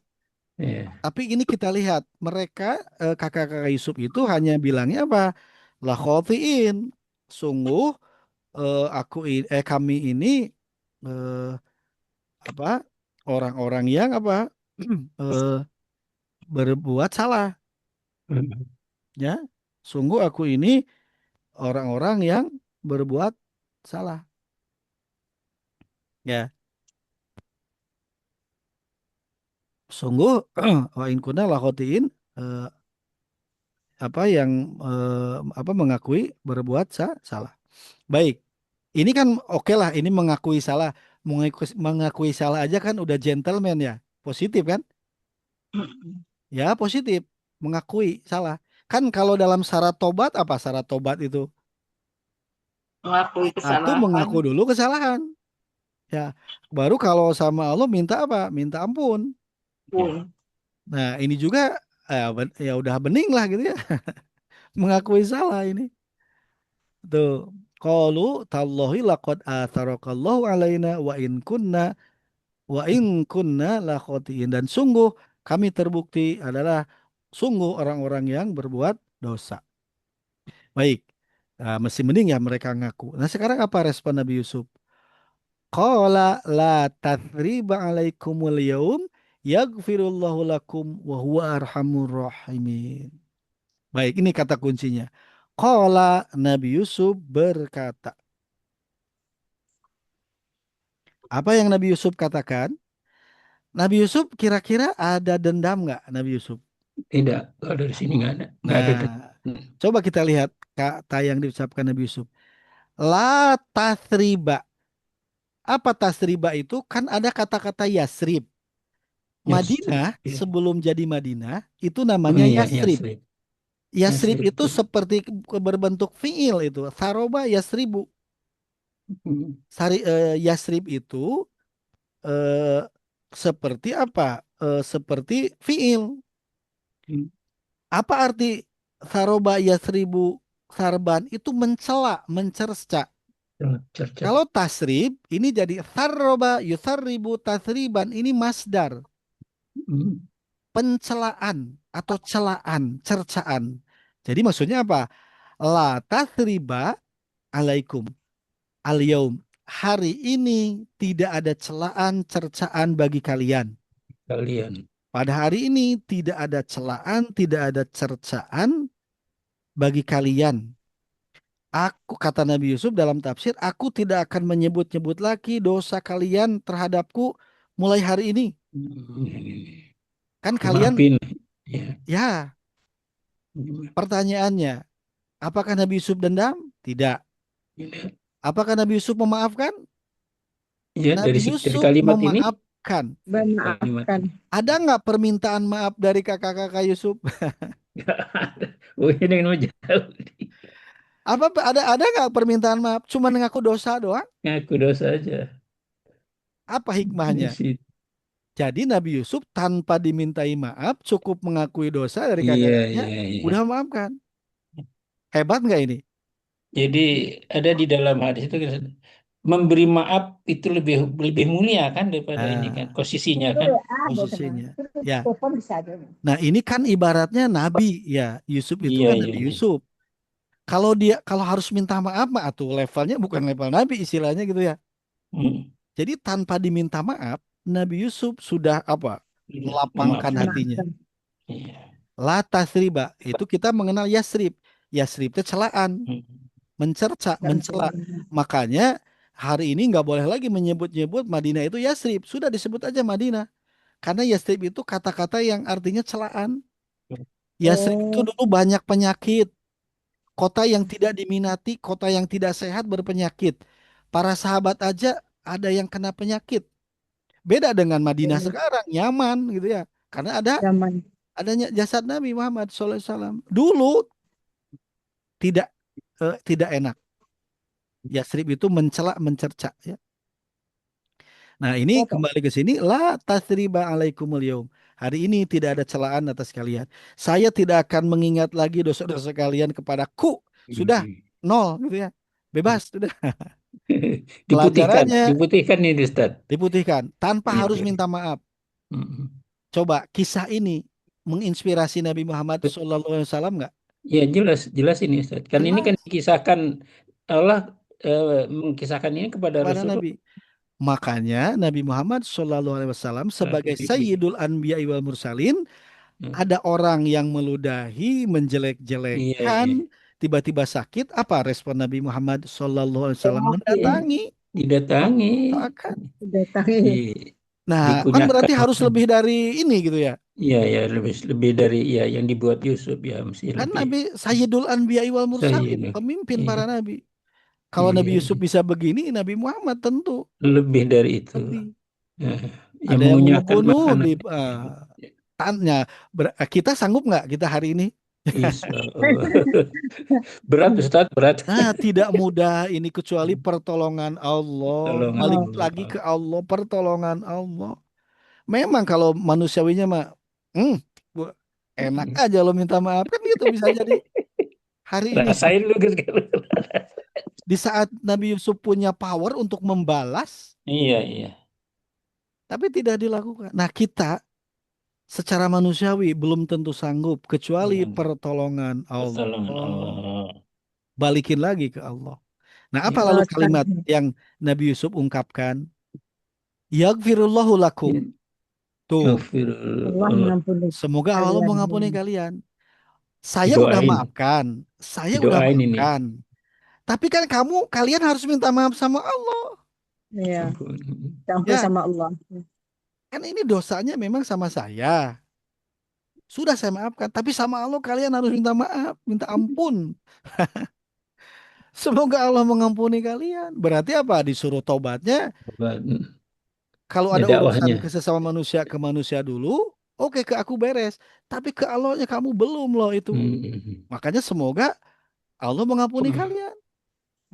Iya. Tapi ini kita lihat, mereka kakak-kakak Yusuf itu hanya bilangnya apa? La khotiin. Sungguh kami ini eh, apa? Orang-orang yang apa? eh, berbuat salah Hmm. ya. Sungguh aku ini orang-orang yang berbuat salah. Ya, sungguh wa in kunna lakhotiin eh, apa yang apa mengakui berbuat salah. Baik, ini kan oke lah, ini mengakui salah, mengakui salah aja kan udah gentleman ya, positif kan? Ya positif, mengakui salah. Kan kalau dalam syarat tobat apa syarat tobat itu? Mengakui Satu kesalahan mengaku dulu kesalahan. Ya, baru kalau sama Allah minta apa? Minta ampun. pun. Nah, ini juga ya udah bening lah gitu ya, mengakui salah ini. Tuh, qalu tallahi laqad atharakallahu alaina wa in kunna la khotiin dan sungguh kami terbukti adalah sungguh orang-orang yang berbuat dosa. Baik. Nah, mesti mending ya mereka ngaku. Nah, sekarang apa respon Nabi Yusuf? Qala la tathriba alaikumul yaum yaghfirullahu lakum wa huwa arhamur rahimin. Baik, ini kata kuncinya. Qala Nabi Yusuf berkata. Apa yang Nabi Yusuf katakan? Nabi Yusuf kira-kira ada dendam nggak Nabi Yusuf? Tidak, kalau dari sini nggak ada, nggak ada. Nah, Hmm. coba kita lihat kata yang diucapkan Nabi Yusuf. La tasriba. Apa tasriba itu? Kan ada kata-kata Yasrib. Yasrib. Madinah Ya. sebelum jadi Madinah itu Oh namanya iya, Yasrib. Yasrib. Yasrib Yasrib itu tuh. seperti berbentuk fiil itu. Saroba Yasribu. Hmm. Yasrib itu eh, seperti apa? Seperti fiil. Hmm. Apa arti saroba Yasribu sarban? Itu mencela, mencerca. Cerca. Kalau tasrib ini jadi sarroba yusarribu tasriban, ini masdar Hmm. pencelaan atau celaan, cercaan. Jadi maksudnya apa? La tasriba alaikum al-yaum. Hari ini tidak ada celaan, cercaan bagi kalian. Kalian. Pada hari ini tidak ada celaan, tidak ada cercaan bagi kalian. Aku, kata Nabi Yusuf dalam tafsir, aku tidak akan menyebut-nyebut lagi dosa kalian terhadapku mulai hari ini. Hmm. Kan kalian, Maafin. Ya. ya, pertanyaannya, apakah Nabi Yusuf dendam? Tidak. Apakah Nabi Yusuf memaafkan? Ya, Nabi dari Yusuf kalimat ini, memaafkan. dari kalimat Memaafkan. ini. Ada nggak permintaan maaf dari kakak-kakak Yusuf? Nggak ada. Oh, ini yang mau jauh. Ada nggak permintaan maaf? Cuma ngaku dosa doang? Ngaku dosa aja. Apa Di hikmahnya? situ. Jadi Nabi Yusuf tanpa dimintai maaf, cukup mengakui dosa dari Iya, kakak-kakaknya, iya, iya. udah memaafkan. Hebat nggak ini? Jadi ada di dalam hadis itu memberi maaf itu lebih lebih mulia kan daripada ini kan Nah, posisinya Itu kan. WA ada teman. posisinya. Terus Ya. telepon bisa aja. Nah, ini kan ibaratnya Nabi ya. Yusuf itu Iya, kan iya, Nabi iya. Yusuf. Kalau harus minta maaf mah tuh levelnya bukan level Nabi istilahnya gitu ya. Hmm. Jadi tanpa diminta maaf, Nabi Yusuf sudah apa? Iya, Melapangkan memaafkan. hatinya. Memaafkan. Iya. La tasriba, itu kita mengenal Yasrib. Yasrib itu celaan, Hmm. mencerca, Dan mencela. Makanya hari ini nggak boleh lagi menyebut-nyebut Madinah itu Yasrib. Sudah disebut aja Madinah. Karena Yasrib itu kata-kata yang artinya celaan. Yasrib itu Oh, dulu banyak penyakit. Kota yang tidak diminati, kota yang tidak sehat berpenyakit. Para sahabat aja ada yang kena penyakit. Beda dengan Madinah sekarang, nyaman gitu ya. Karena zaman. adanya jasad Nabi Muhammad SAW. Dulu tidak enak. Yasrib itu mencela, mencerca ya. Nah, ini Foto. kembali ke sini, la tasriba alaikumul yaum. Hari ini tidak ada celaan atas kalian. Saya tidak akan mengingat lagi dosa-dosa kalian kepadaku. Sudah Hmm. nol gitu ya. Bebas sudah. Diputihkan, Pelajarannya diputihkan ini Ustaz. diputihkan tanpa harus Itu. minta maaf. Hmm. Coba kisah ini menginspirasi Nabi Muhammad SAW nggak? Ya jelas, jelas ini Ustaz. Kan ini kan Jelas dikisahkan Allah mengkisahkan ini kepada kepada Rasulullah. Nabi. Makanya Nabi Muhammad SAW sebagai Sayyidul Anbiya wal Mursalin, ada orang yang meludahi, Iya, iya. menjelek-jelekan, tiba-tiba sakit, apa respon Nabi Muhammad SAW? Oke. Mendatangi, Didatangi, doakan. Datangi. Nah, kan berarti dikunyahkan. harus lebih dari ini gitu ya. Iya, ya lebih lebih dari ya yang dibuat Yusuf ya mesti Kan lebih. Nabi Sayyidul Anbiya wal Saya Mursalin, ini. pemimpin Iya, para nabi. Kalau Nabi iya, Yusuf bisa begini, Nabi Muhammad tentu lebih dari itu. lebih. Ya, yang Ada yang mengunyahkan bunuh-bunuh makanan. di tannya. Kita sanggup nggak kita hari ini? Insya Allah. Berat Ustaz, berat. Nah, tidak mudah ini kecuali pertolongan Allah. Tolongan Balik Oh, lagi Allah. ke Allah, pertolongan Allah. Memang kalau manusiawinya mah, hmm, bu- enak aja lo minta maaf kan gitu bisa jadi hari ini. Rasain lu guys. Di saat Nabi Yusuf punya power untuk membalas, Iya, iya. tapi tidak dilakukan. Nah, kita secara manusiawi belum tentu sanggup kecuali Iya. pertolongan Pertolongan Allah. Allah. Balikin lagi ke Allah. Nah, apa Iya. lalu oh, kalimat sekarang. yang Nabi Yusuf ungkapkan? Yaghfirullahu lakum. Iya. Tuh, Allah Astagfirullah. mengampuni semoga Allah kalian. mengampuni kalian. Saya udah Didoain. maafkan. Saya udah Didoain ini. maafkan. Tapi kan kalian harus minta maaf sama Allah. Iya, Ampun. campur Ya, sama Allah. kan ini dosanya memang sama saya. Sudah saya maafkan, tapi sama Allah kalian harus minta maaf, minta ampun. Semoga Allah mengampuni kalian. Berarti apa? Disuruh tobatnya. Coba, Kalau ya ada urusan ke dakwahnya. sesama manusia ke manusia dulu, oke ke aku beres. Tapi ke Allahnya kamu belum loh itu. Hmm. Makanya semoga Allah mengampuni Oh, kalian.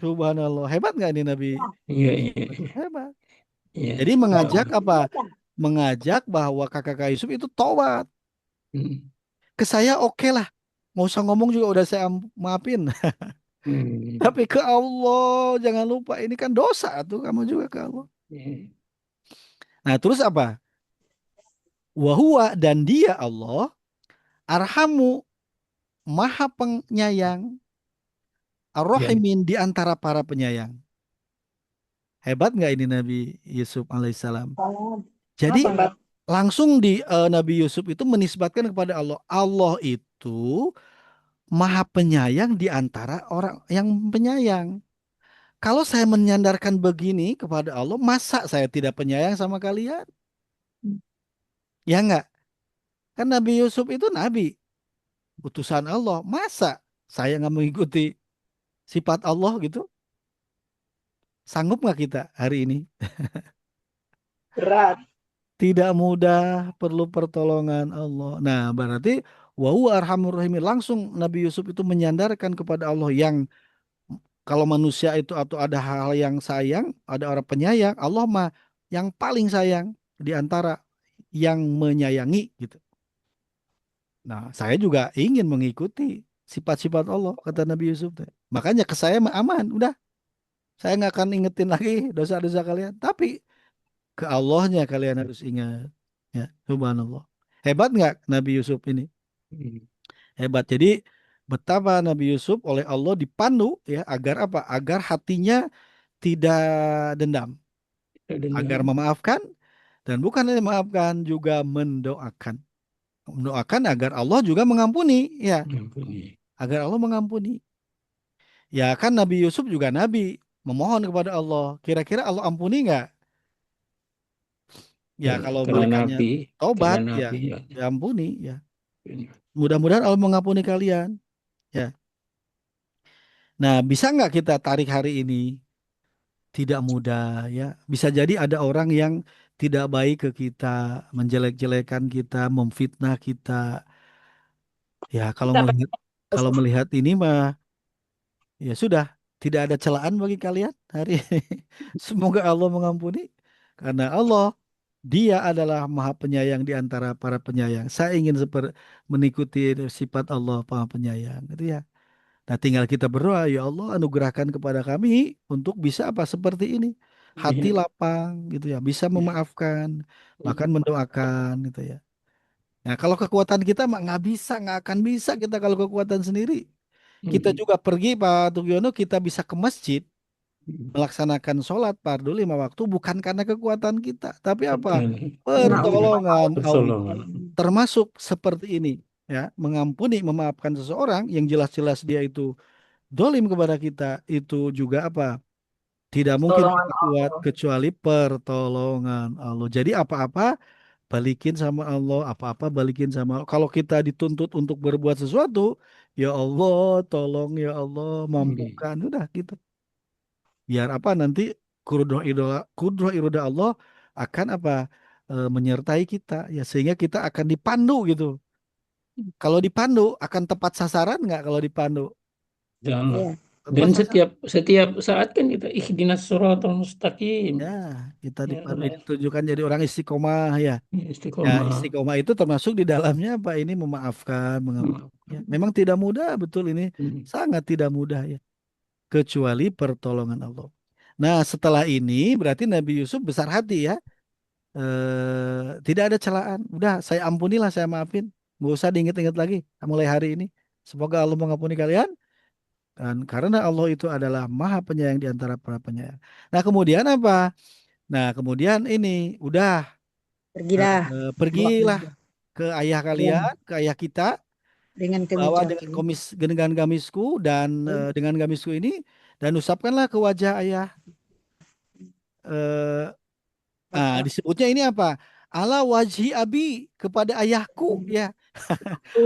Subhanallah. Hebat nggak ini Nabi? iya, iya, iya. Hebat. Iya, Jadi mengajak dakwah. apa? Mengajak bahwa kakak Yusuf itu tobat. Hmm. Ke saya oke lah. Mau usah ngomong juga udah saya maafin. Hmm. Tapi ke Allah jangan lupa ini kan dosa tuh kamu juga ke Allah. Iya, Nah terus apa? Wahua dan dia Allah arhamu maha penyayang iya, ar-rahimin di antara para penyayang. Hebat nggak ini Nabi Yusuf alaihissalam? Jadi Apa? langsung di Nabi Yusuf itu menisbatkan kepada Allah. Allah itu maha penyayang di antara orang yang penyayang. Kalau saya menyandarkan begini kepada Allah, masa saya tidak penyayang sama kalian? Ya enggak? Kan Nabi Yusuf itu nabi, utusan Allah. Masa saya nggak mengikuti sifat Allah gitu? Sanggup nggak kita hari ini? Berat. Tidak mudah, perlu pertolongan Allah. Nah, berarti wa huwa arhamur rahimin. Langsung Nabi Yusuf itu menyandarkan kepada Allah yang kalau manusia itu atau ada hal yang sayang, ada orang penyayang, Allah mah yang paling sayang di antara yang menyayangi gitu. Nah, saya juga ingin mengikuti sifat-sifat Allah kata Nabi Yusuf teh. Makanya ke saya mah aman, udah. Saya nggak akan ingetin lagi dosa-dosa kalian, tapi ke Allahnya kalian harus ingat. Ya, subhanallah. Hebat nggak Nabi Yusuf ini? hmm. Hebat. Jadi betapa Nabi Yusuf oleh Allah dipandu ya agar apa? Agar hatinya tidak dendam, agar Dendam, memaafkan dan bukan hanya memaafkan juga mendoakan. Mendoakan agar Allah juga mengampuni, ya, ampuni. agar Allah mengampuni. Ya kan Nabi Yusuf juga nabi, memohon kepada Allah. Kira-kira Allah ampuni nggak? Ya kalau Karena merekanya Nabi, karena tobat, ya, Nabi ya. ya ampuni, ya. Mudah-mudahan Allah mengampuni kalian. Ya. Nah, bisa nggak kita tarik hari ini? Tidak mudah, ya. Bisa jadi ada orang yang tidak baik ke kita, menjelek-jelekan kita, memfitnah kita. Ya, Kita kalau melihat ini mah ya sudah, tidak ada celaan bagi kalian hari ini. Semoga Allah mengampuni karena Allah Dia adalah Maha Penyayang di antara para penyayang. Saya ingin mengikuti sifat Allah Maha Penyayang, gitu ya. Nah, tinggal kita berdoa, ya Allah, anugerahkan kepada kami untuk bisa apa seperti ini. Hati Iya, lapang gitu ya, bisa iya, memaafkan, bahkan iya. mendoakan gitu ya. Nah, kalau kekuatan kita mah nggak bisa, nggak akan bisa kita kalau kekuatan sendiri. Kita Hmm. juga pergi Pak Tugiono, kita bisa ke masjid melaksanakan sholat fardu 5 waktu bukan karena kekuatan kita, tapi apa? Betul. Pertolongan Allah. Pertolongan. Termasuk seperti ini ya, mengampuni, memaafkan seseorang yang jelas-jelas dia itu dolim kepada kita itu juga apa? Tidak mungkin tolongan kita kuat Allah. kecuali pertolongan Allah. Jadi apa-apa balikin sama Allah, apa-apa balikin sama Allah. Kalau kita dituntut untuk berbuat sesuatu, ya Allah, tolong ya Allah, Hmm. mampukan. Udah gitu. Biar apa nanti kudroh iroda Allah akan apa menyertai kita ya sehingga kita akan dipandu gitu. Kalau dipandu akan tepat sasaran nggak kalau dipandu? Jangan. Iya. Dan Tepat sasaran. setiap saat kan kita ihdinas siratal mustaqim. Ya, kita Ya, dipandu Allah. ini tunjukkan jadi orang istiqomah ya. Ya, Ya, istiqomah. istiqomah itu termasuk di dalamnya apa ini memaafkan, mengampuni. Ya, Maafkan. memang tidak mudah, betul ini Hmm. sangat tidak mudah ya, kecuali pertolongan Allah. Nah, setelah ini berarti Nabi Yusuf besar hati ya. Tidak ada celaan. Udah, saya ampunilah, saya maafin. Nggak usah diinget-inget lagi mulai hari ini. Semoga Allah mengampuni kalian. Dan karena Allah itu adalah Maha Penyayang di antara para penyayang. Nah, kemudian apa? Nah, kemudian ini udah Pergilah. Bawa pergilah kerja. ke ayah Ya, kalian, ke ayah kita, dengan bawa kebijakan. dengan gamisku dan dengan gamisku ini dan usapkanlah ke wajah ayah. eh, disebutnya ini apa? Ala wajhi abi kepada ayahku ya,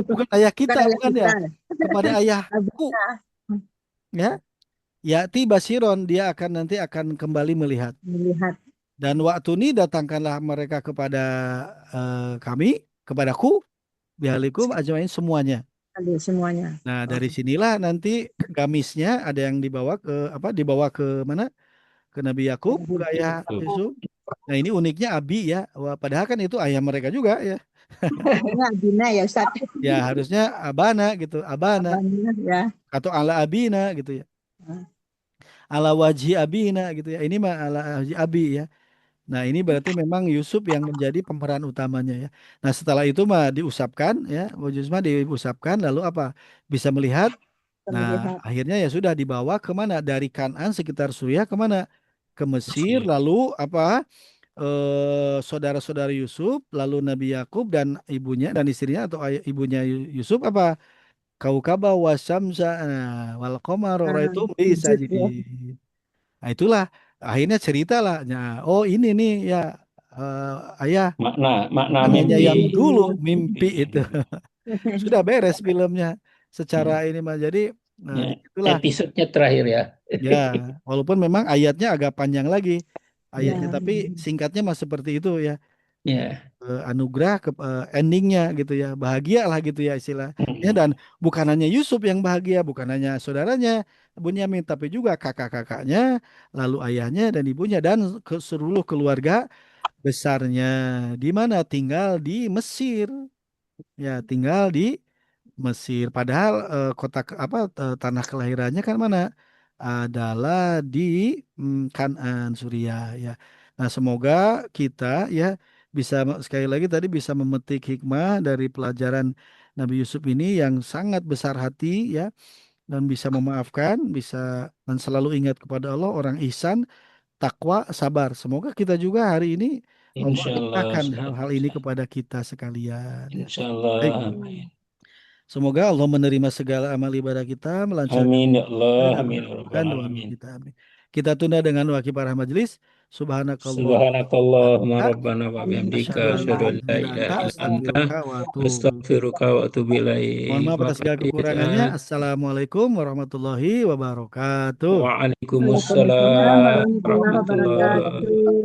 bukan ayah kita, Bukan ayah bukan ya, kita. kepada ayahku ya. Ya'ti basiron, dia akan nanti akan kembali melihat. Melihat Dan waktu ini datangkanlah mereka kepada kami, kepadaku, bihalikum ajmain semuanya. ada semuanya. Nah, Oh, dari sinilah nanti gamisnya ada yang dibawa ke apa? Dibawa ke mana? Ke Nabi Yakub, ke ayah Yusuf. Nah, ini uniknya Abi ya. Wah, padahal kan itu ayah mereka juga ya. Namanya Abina ya Ustaz. Ya, harusnya Abana gitu, Abana Abangnya ya. atau ala Abina gitu ya. Ah, Ala wajhi Abina gitu ya. Ini mah ala wajhi Abi ya. Nah, ini berarti memang Yusuf yang menjadi pemeran utamanya ya. Nah, setelah itu mah diusapkan ya, wujud mah diusapkan lalu apa? Bisa melihat. kita Nah, melihat akhirnya ya sudah dibawa kemana? Dari Kanaan sekitar Suriah kemana? Ke Mesir, lalu apa? Saudara-saudara Yusuf, lalu Nabi Yakub dan ibunya dan istrinya atau ibunya Yusuf apa? Kaukaba wasyamsa wal qamar itu bisa wujud jadi. ya. Nah, itulah akhirnya cerita lah. Nah, oh ini nih ya ayah Makna makna namanya mimpi. yang dulu Mimpi. mimpi itu sudah beres filmnya secara Ya, ini mah. Jadi ya. itulah Episodenya terakhir ya. ya. Walaupun memang ayatnya agak panjang lagi ayatnya, Ya. tapi singkatnya mah seperti itu ya. Ya. Anugerah ke endingnya gitu ya, bahagia lah gitu ya istilahnya. Hmm. Dan bukan hanya Yusuf yang bahagia, bukan hanya saudaranya Bunyamin, tapi juga kakak-kakaknya, lalu ayahnya dan ibunya dan ke seluruh keluarga besarnya, di mana tinggal di Mesir ya, tinggal di Mesir. Padahal kota tanah kelahirannya kan mana? Adalah di Kanaan, Suriah ya. Nah, semoga kita ya bisa sekali lagi tadi bisa memetik hikmah dari pelajaran Nabi Yusuf ini yang sangat besar hati ya, dan bisa memaafkan, bisa dan selalu ingat kepada Allah, orang ihsan, takwa, sabar. Semoga kita juga hari ini Allah Insya Allah, limpahkan Ustaz. hal-hal ini kepada kita sekalian ya. Insya Baik. Allah. Amin. Semoga Allah menerima segala amal ibadah kita, melancarkan Amin ya Allah. dan Amin ya mengabulkan Rabbal doa-doa Alamin. kita. Amin. Kita tunda dengan wakil para majelis. Subhanakallah. Subhanakallahumma rabbana wa bihamdika Asyhadu an la asyhadu an ilaha la illa anta ilaha illa anta astaghfiruka wa atubu. astaghfiruka wa atubu Mohon ilaik. maaf atas segala kekurangannya. Assalamualaikum warahmatullahi wabarakatuh. Waalaikumsalam Waalaikumsalam warahmatullahi warahmatullahi wabarakatuh.